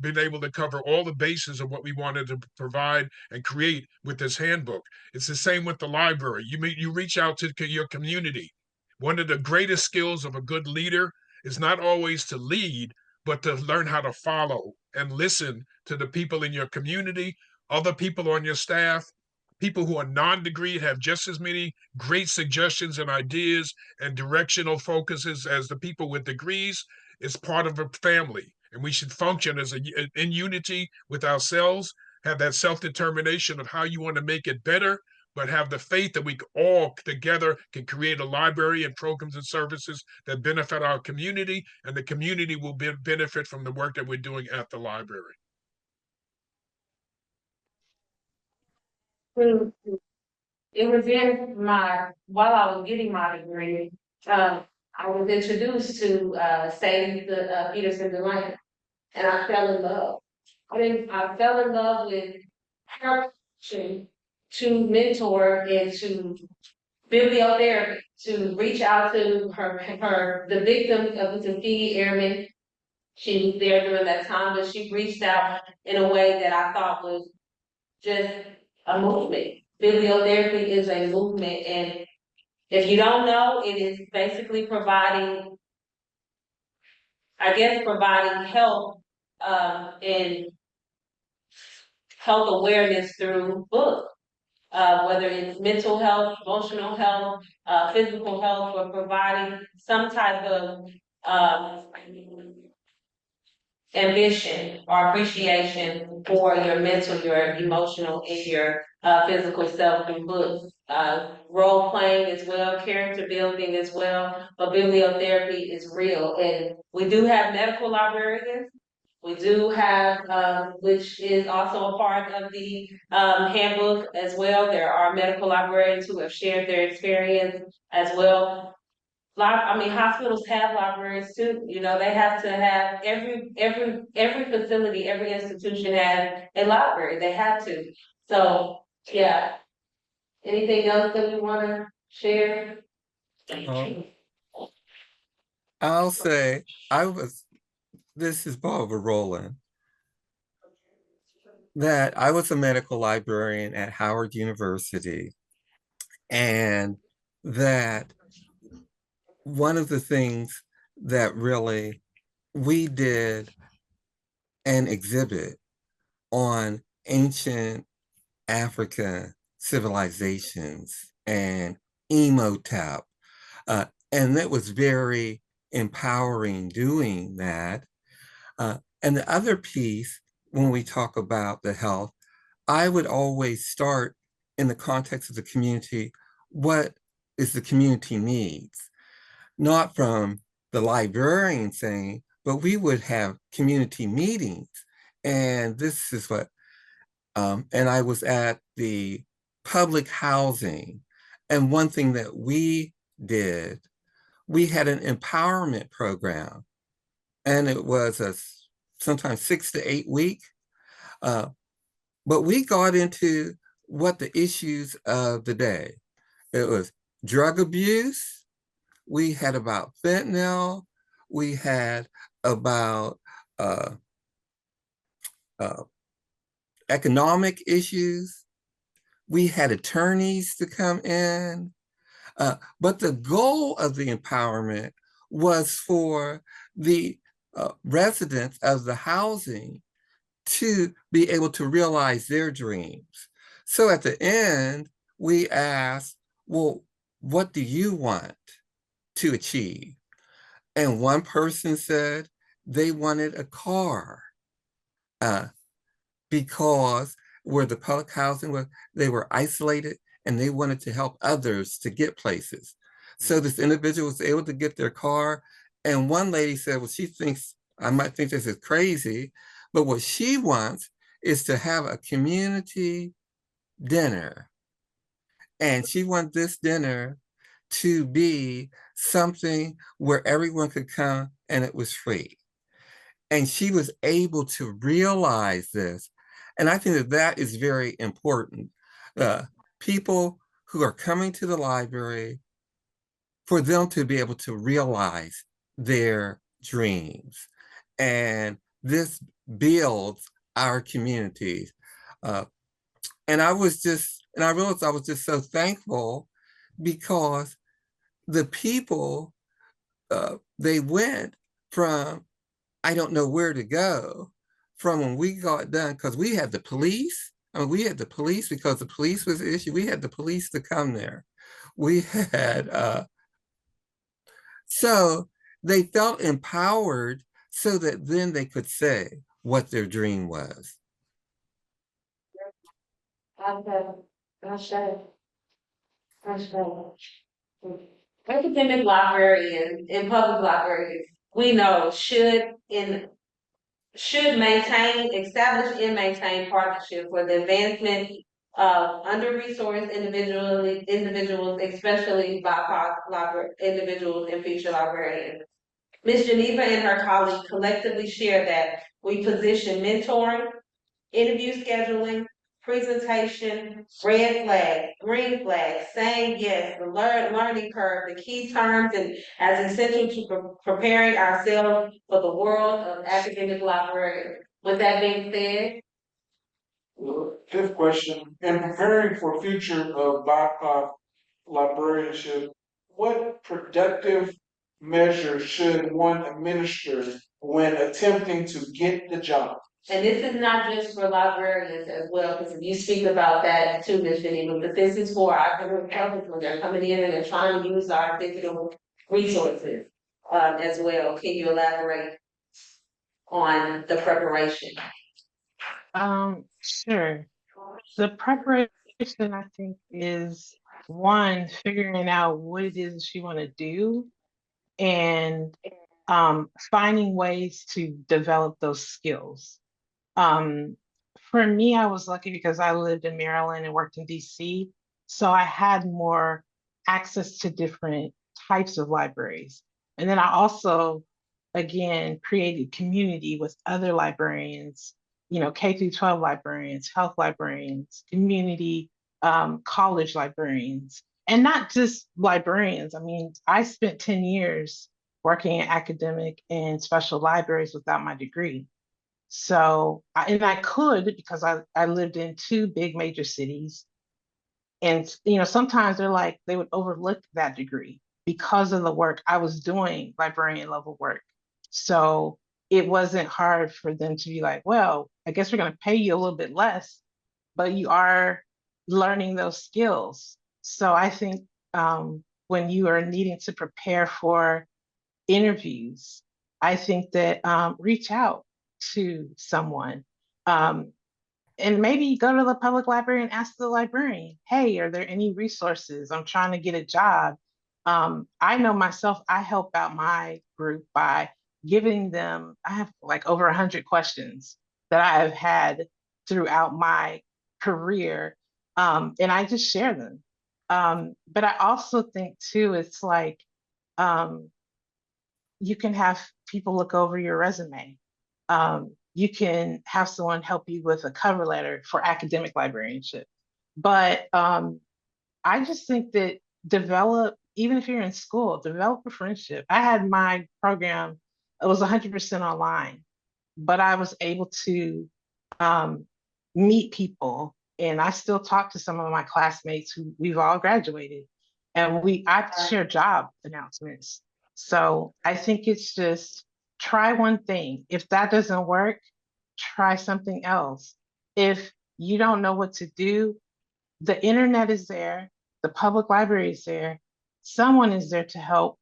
been able to cover all the bases of what we wanted to provide and create with this handbook. It's the same with the library. You reach out to your community. One of the greatest skills of a good leader is not always to lead, but to learn how to follow and listen to the people in your community, other people on your staff. People who are non-degree have just as many great suggestions and ideas and directional focuses as the people with degrees. It's part of a family, and we should function in unity with ourselves, have that self-determination of how you want to make it better, but have the faith that we all together can create a library and programs and services that benefit our community, and the community will benefit from the work that we're doing at the library. It was while I was getting my degree, I was introduced to Sadie Peterson DeLand, and I fell in love. I fell in love with her passion to mentor and to bibliotherapy, to reach out to the victims of the Tuskegee Airmen. She was there during that time, but she reached out in a way that I thought was just a movement. Bibliotherapy is a movement, and if you don't know, it is basically providing, I guess, providing help and health awareness through books, whether it's mental health, emotional health, physical health, or providing some type of ambition or appreciation for your mental, your emotional, and your physical self through books. Role playing as well, character building as well, but bibliotherapy is real. And we do have medical librarians. We do have, which is also a part of the handbook as well. There are medical librarians who have shared their experience as well. Hospitals have libraries too. You know, they have to have every facility, every institution has a library. They have to. So yeah. Anything else that we want to share? I'll say this is Barbara Rowland, that I was a medical librarian at Howard University, and that one of the things that really we did an exhibit on ancient African civilizations and Emotep, and that was very empowering doing that. And the other piece, when we talk about the health, I would always start in the context of the community. What is the community needs? Not from the librarian saying, but we would have community meetings. And this is what and I was at the public housing. And one thing that we did, we had an empowerment program, and it was sometimes 6 to 8 week. Uh, but we got into what the issues of the day. It was drug abuse. We had about fentanyl. We had about uh, uh, economic issues. We had attorneys to come in. But the goal of the empowerment was for the residents of the housing to be able to realize their dreams. So at the end, we asked, well, what do you want to achieve? And one person said they wanted a car uh, because where the public housing was, they were isolated and they wanted to help others to get places. So this individual was able to get their car. And one lady said, well, she thinks, I might think this is crazy, but what she wants is to have a community dinner. And she wants this dinner to be something where everyone could come and it was free. And she was able to realize this. And I think that that is very important. People who are coming to the library, for them to be able to realize their dreams. And this builds our communities. Uh, and I realized I was just so thankful because the people, they went from, I don't know where to go, from when we got done, because we had the police. I mean, we had the police because the police was the issue. We had the police to come there. We had, so they felt empowered so that then they could say what their dream was. Academic librarians and public librarians, we know establish and maintain partnerships for the advancement of under-resourced individuals, especially BIPOC individuals and future librarians. Ms. Geneva and her colleagues collectively share that we position mentoring, interview scheduling, presentation, red flag, green flag, saying yes, the learning curve, the key terms, and as essential to preparing ourselves for the world of academic librarians. With that being said, Fifth question, in preparing for future of BIPOC librarianship, what productive measures should one administer when attempting to get the job? and this is not just for librarians as well, because you speak about that too, Ms. Geneva, but this is for our public when they're coming in and they're trying to use our digital resources as well. Can you elaborate on the preparation? Sure. The preparation, I think, is one, figuring out what it is that you want to do and finding ways to develop those skills. Um, for me, I was lucky because I lived in Maryland and worked in DC. So I had more access to different types of libraries. And then I also, again, created community with other librarians, K through 12 librarians, health librarians, community college librarians, and not just librarians. I mean, I spent 10 years working in academic and special libraries without my degree. So, and I could because I lived in two big major cities. And, sometimes they would overlook that degree because of the work I was doing, librarian level work. So it wasn't hard for them to be like, well, I guess we're going to pay you a little bit less, but you are learning those skills. So I think when you are needing to prepare for interviews, I think that reach out to someone. And maybe go to the public library and ask the librarian, hey, are there any resources? I'm trying to get a job. I know myself, I help out my group by giving them, I have like over 100 questions that I have had throughout my career, and I just share them. But I also think too, it's like um, you can have people look over your resume. You can have someone help you with a cover letter for academic librarianship. But I just think that develop, even if you're in school, develop a friendship. I had my program, it was 100% online, but I was able to um, meet people, and I still talk to some of my classmates who we've all graduated, and I share job announcements. So I think it's just try one thing. If that doesn't work, try something else. If you don't know what to do, the internet is there, the public library is there, someone is there to help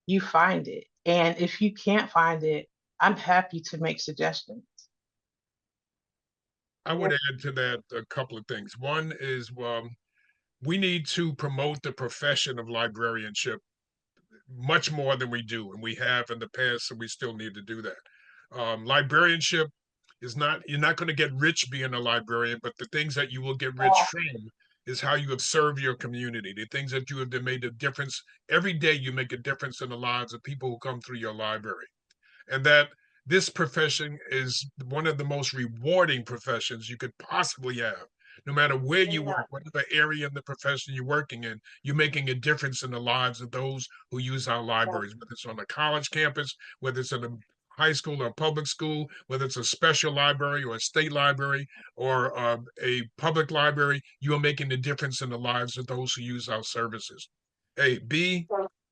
you find it. And if you can't find it, I'm happy to make suggestions. I would add to that a couple of things. One is we need to promote the profession of librarianship much more than we do, and we have in the past, and we still need to do that. Librarianship is not, you're not going to get rich being a librarian, but the things that you will get rich from is how you have served your community, the things that you have made a difference. Every day you make a difference in the lives of people who come through your library. And that this profession is one of the most rewarding professions you could possibly have. No matter where you work, whatever area in the profession you're working in, you're making a difference in the lives of those who use our libraries, whether it's on a college campus, whether it's in a high school or public school, whether it's a special library or a state library or a public library, you are making a difference in the lives of those who use our services. A, B,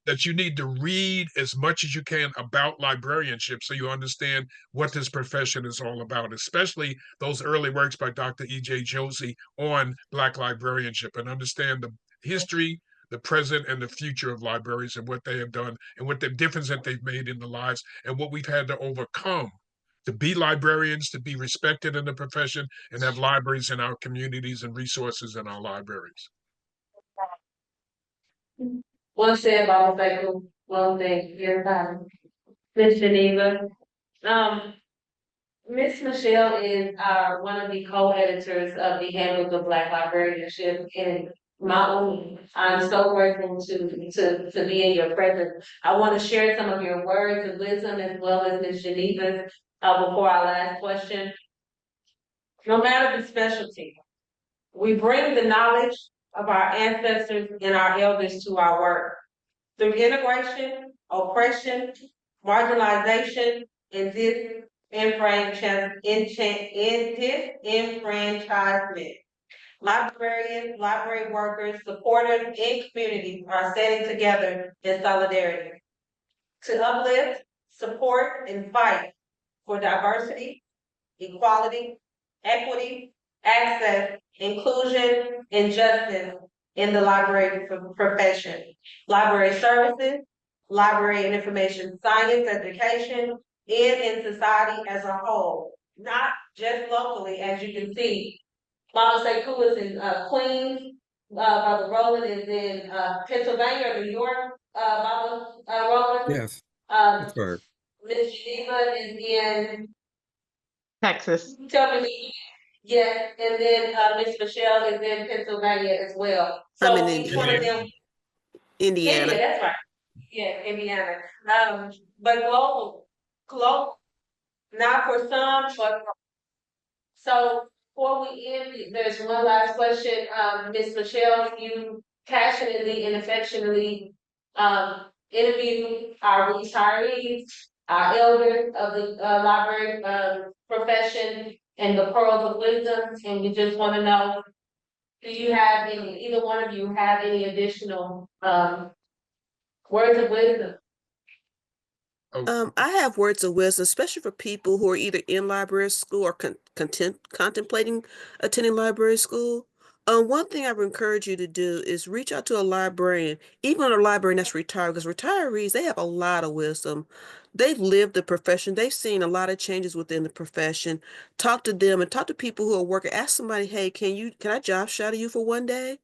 that you need to read as much as you can about librarianship so you understand what this profession is all about, especially those early works by Dr. E.J. Josie on Black librarianship, and understand the history, the present, and the future of libraries and what they have done and what the difference that they've made in the lives and what we've had to overcome to be librarians, to be respected in the profession, and have libraries in our communities and resources in our libraries. One said about like one thing here, Miss Geneva. Um, Miss Michelle is one of the co-editors of the Handbook of Black Librarianship, and my own, I'm so grateful to be in your presence. I want to share some of your words of wisdom as well as Miss Geneva's before our last question. No matter the specialty, we bring the knowledge of our ancestors and our elders to our work. Through integration, oppression, marginalization, and disenfranchisement. Librarians, library workers, supporters, and communities are standing together in solidarity to uplift, support, and fight for diversity, equality, equity, access, inclusion, and justice in the library profession, library services, library and information science education, and in society as a whole, not just locally, as you can see. Mama Sekou is in Queens, Baba Roland is in Pennsylvania or New York, Baba Roland. Yes, Um, Pittsburgh. Miss Geneva is in Texas. tell me, yes, and then Miss Michelle is in Pennsylvania as well. I'm in So each one of them, Indiana. India, that's right. Yeah, Indiana. But global, not for some, but so before we end, there's one last question. Miss Michelle, you passionately and affectionately interview our retirees, our elders of the library profession, and the pearls of wisdom, and we just want to know, do you have any, either one of you have any additional words of wisdom? I have words of wisdom, especially for people who are either in library school or contemplating attending library school. One thing I would encourage you to do is reach out to a librarian, even a librarian that's retired, because retirees, they have a lot of wisdom. They've lived the profession. They've seen a lot of changes within the profession. Talk to them and talk to people who are working. Ask somebody, hey, can I job shadow you for one day?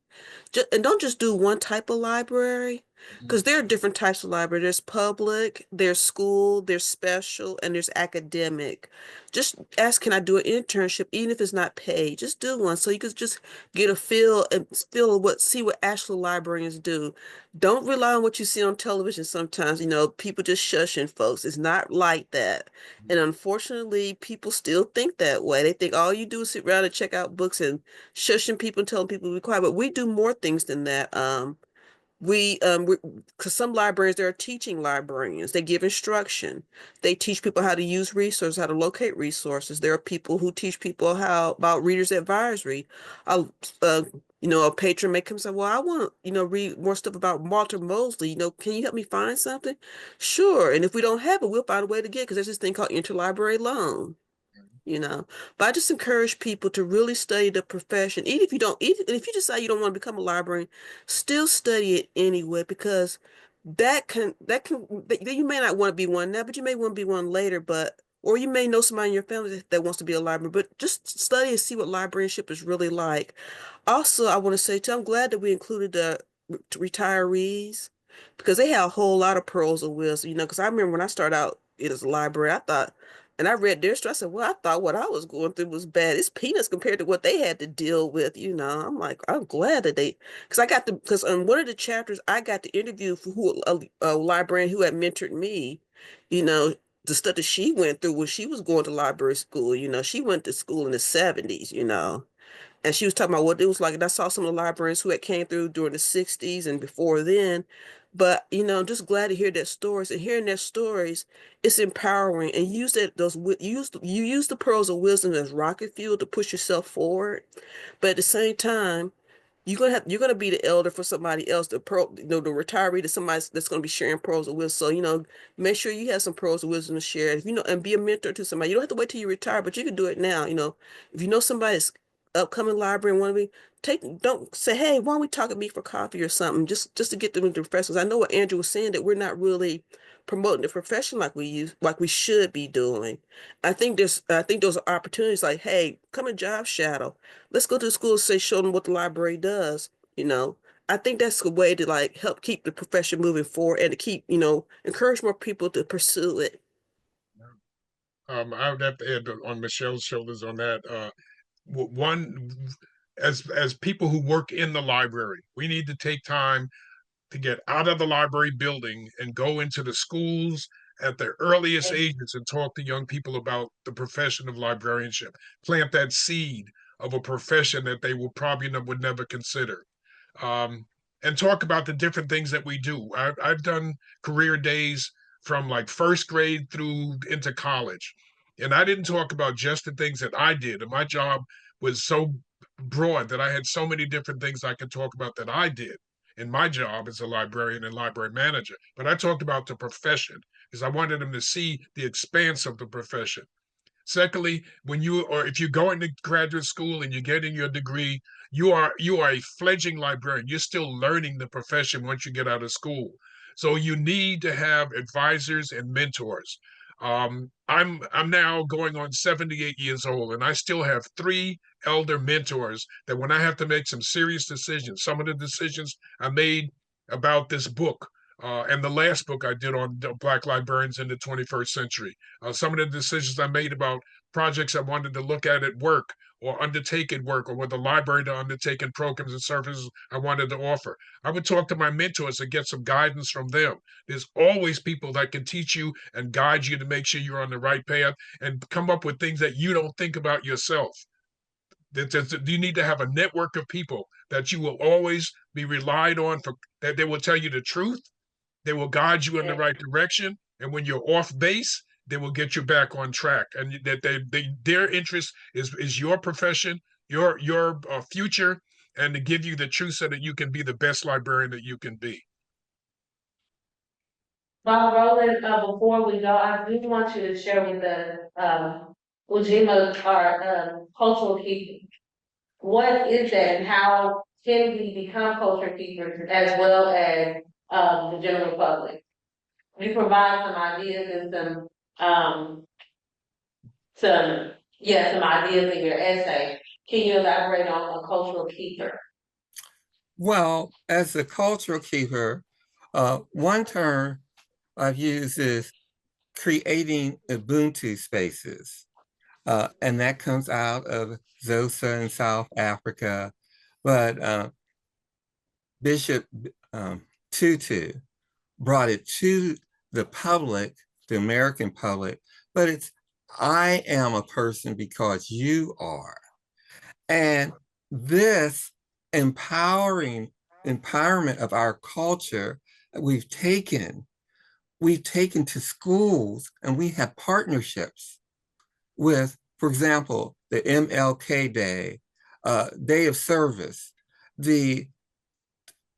And don't just do one type of library, because there are different types of library. There's public, there's school, there's special, and there's academic. Just ask, can I do an internship, even if it's not paid? Just do one so you can just get a feel of see what actual librarians do. Don't rely on what you see on television sometimes. People just shushing folks. It's not like that. And unfortunately, people still think that way. They think all you do is sit around and check out books and shushing people and telling people to be quiet. But we do more things than that. Because some libraries, there are teaching librarians. They give instruction. They teach people how to use resources, how to locate resources. There are people who teach people how about readers advisory. Uh, uh, a patron may come and say, "Well, I want to, read more stuff about Walter Mosley. Can you help me find something?" Sure. And if we don't have it, we'll find a way to get it because there's this thing called interlibrary loan you know. But I just encourage people to really study the profession. Even if you don't, even if you decide you don't want to become a librarian, still study it anyway, because you may not want to be one now, but you may want to be one later, or you may know somebody in your family that wants to be a librarian, but just study and see what librarianship is really like. Also, I want to say too, I'm glad that we included the retirees because they have a whole lot of pearls of wisdom, because I remember when I started out as a library, I thought, and I read their story. I said, well, I thought what I was going through was bad. It's peanuts compared to what they had to deal with. I'm like, I'm glad that because on one of the chapters, I got to interview a librarian who had mentored me, you know, the stuff that she went through when she was going to library school. She went to school in the 70s. And she was talking about what it was like. And I saw some of the librarians who had came through during the 60s and before then. But, I'm just glad to hear their stories. And hearing their stories, it's empowering. And you use the pearls of wisdom as rocket fuel to push yourself forward. But at the same time, you're gonna be the elder for somebody else, the retiree to somebody that's gonna be sharing pearls of wisdom. So, make sure you have some pearls of wisdom to share. And be a mentor to somebody. You don't have to wait till you retire, but you can do it now. If you know somebody's upcoming library and want to be don't say, hey, why don't we talk to me for coffee or something, just to get them into professions. I know what Andrew was saying, that we're not really promoting the profession like we should be doing. I think those are opportunities like, hey, come and job shadow. Let's go to the school and show them what the library does. You know, I think that's a way to like help keep the profession moving forward and to keep, encourage more people to pursue it. I would have to add on Michelle's shoulders on that. One, as people who work in the library, we need to take time to get out of the library building and go into the schools at their earliest ages and talk to young people about the profession of librarianship. Plant that seed of a profession that they will probably would never consider. Um, and talk about the different things that we do. I've done career days from like first grade through into college. And I didn't talk about just the things that I did. And my job was so broad that I had so many different things I could talk about that I did in my job as a librarian and library manager. But I talked about the profession because I wanted them to see the expanse of the profession. Secondly, if you're going to graduate school and you're getting your degree, you are a fledgling librarian. You're still learning the profession once you get out of school. So you need to have advisors and mentors. I'm now going on 78 years old, and I still have three elder mentors that when I have to make some serious decisions, some of the decisions I made about this book, and the last book I did on Black librarians in the 21st century. Some of the decisions I made about projects I wanted to look at work or undertake at work, or with the library to undertake in programs and services I wanted to offer. I would talk to my mentors and get some guidance from them. There's always people that can teach you and guide you to make sure you're on the right path and come up with things that you don't think about yourself. You need to have a network of people that you will always be relied on for, that they will tell you the truth. They will guide you in the right direction. And when you're off base, they will get you back on track. And that their interest is your profession, your future, and to give you the truth so that you can be the best librarian that you can be. Bob Roland, before we go, I do want you to share with the Ujima, our cultural keeping. What is that and how can we become culture keepers as well as the general public? We provide some ideas and some ideas in your essay. Can you elaborate on a cultural keeper? Well, as a cultural keeper, one term I've used is creating Ubuntu spaces. And that comes out of Xhosa in South Africa. But Bishop Tutu brought it to the public, the American public, but it's I am a person because you are. And this empowerment of our culture, we've taken to schools, and we have partnerships with, for example, the MLK Day, Day of Service, the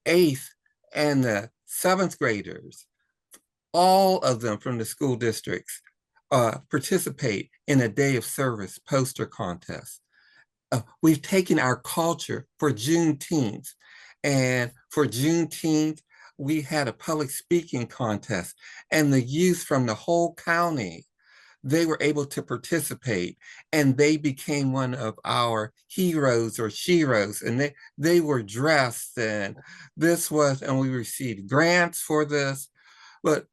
8th and the 7th graders, all of them from the school districts participate in a Day of Service poster contest. We've taken our culture for Juneteenth, and for Juneteenth, we had a public speaking contest, and the youth from the whole county, they were able to participate, and they became one of our heroes or sheroes, and they were dressed, and we received grants for this. But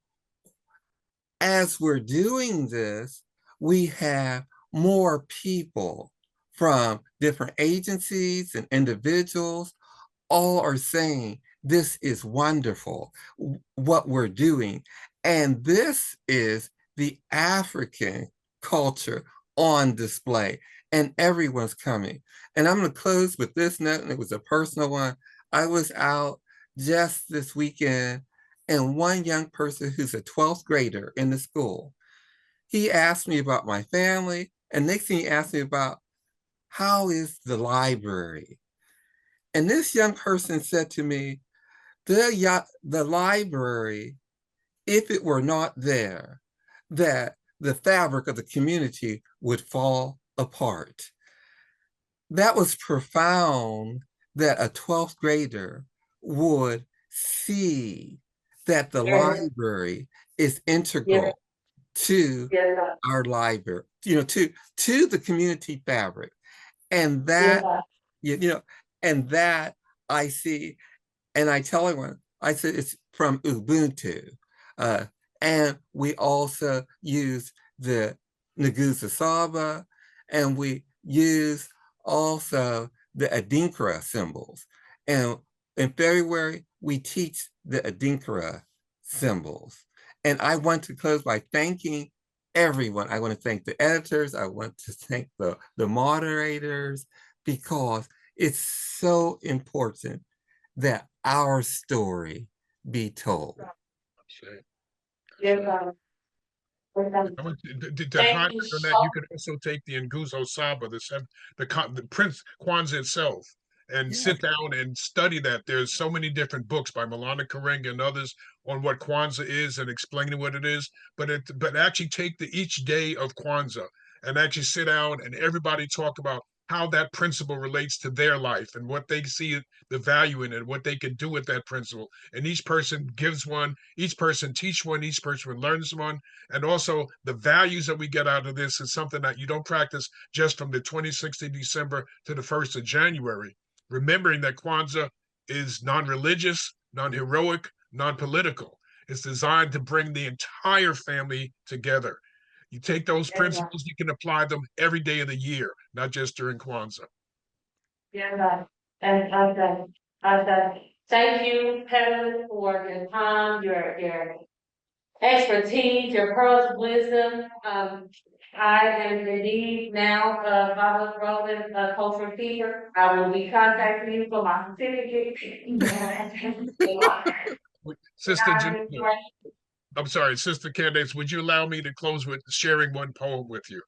as we're doing this, we have more people from different agencies and individuals, all are saying, this is wonderful, what we're doing. And this is the African culture on display, and everyone's coming. And I'm going to close with this note, and it was a personal one. I was out just this weekend, and one young person who's a 12th grader in the school, he asked me about my family, and next thing he asked me about, how is the library? And this young person said to me, the library, if it were not there, that the fabric of the community would fall apart. That was profound, that a 12th grader would see that the library is integral to our library, to the community fabric. And that, and that I see, and I tell everyone, I said it's from Ubuntu. And we also use the Nguzo Saba, and we use also the Adinkra symbols. And in February, we teach the Adinkra symbols. And I want to close by thanking everyone. I want to thank the editors. I want to thank the moderators, because it's so important that our story be told. To highlight on that, you could also take the Nguzo Saba, the Prince Kwanzaa itself, and sit down and study that. There's so many different books by Malana Karenga and others on what Kwanzaa is and explaining what it is. But actually take each day of Kwanzaa and actually sit down and everybody talk about how that principle relates to their life and what they see the value in it, what they can do with that principle. And each person gives one, each person teach one, each person learns one. And also the values that we get out of this is something that you don't practice just from the 26th of December to the 1st of January. Remembering that Kwanzaa is non-religious, non-heroic, non-political. It's designed to bring the entire family together. You take those principles, you can apply them every day of the year, not just during Kwanzaa. And awesome. Thank you, Pedro, for your time, your expertise, your pearls of wisdom. I am indeed now Baba Roland, cultural teacher. I will be contacting you for my certificate. Sister Janina, I'm sorry, Sister Candace, would you allow me to close with sharing one poem with you?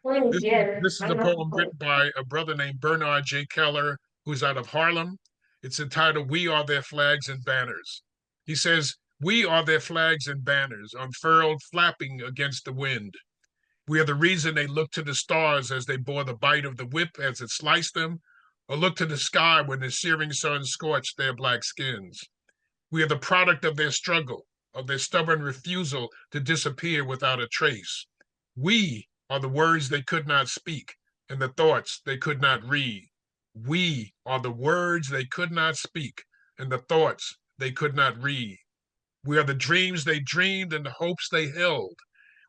Please, yes. This is a poem written by a brother named Bernard J. Keller, who's out of Harlem. It's entitled, We Are Their Flags and Banners. He says, we are their flags and banners, unfurled, flapping against the wind. We are the reason they look to the stars as they bore the bite of the whip as it sliced them, or look to the sky when the searing sun scorched their black skins. We are the product of their struggle, of their stubborn refusal to disappear without a trace. We are the words they could not speak and the thoughts they could not read. We are the words they could not speak and the thoughts they could not read. We are the dreams they dreamed and the hopes they held.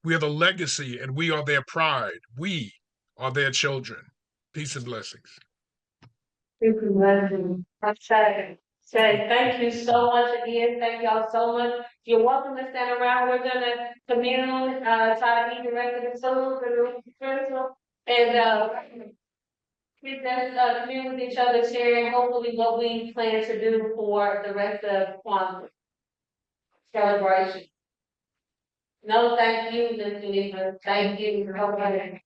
We are the legacy and we are their pride. We are their children. Peace and blessings. Thank you, Leslie. Thank you so much again. Thank y'all so much. You're welcome to stand around. We're gonna commune, try to eat the rest of the food for the principal. And we just commune with each other, sharing hopefully what we plan to do for the rest of Kwanzaa celebration. No, thank you, Ms. Geneva. Thank you for helping.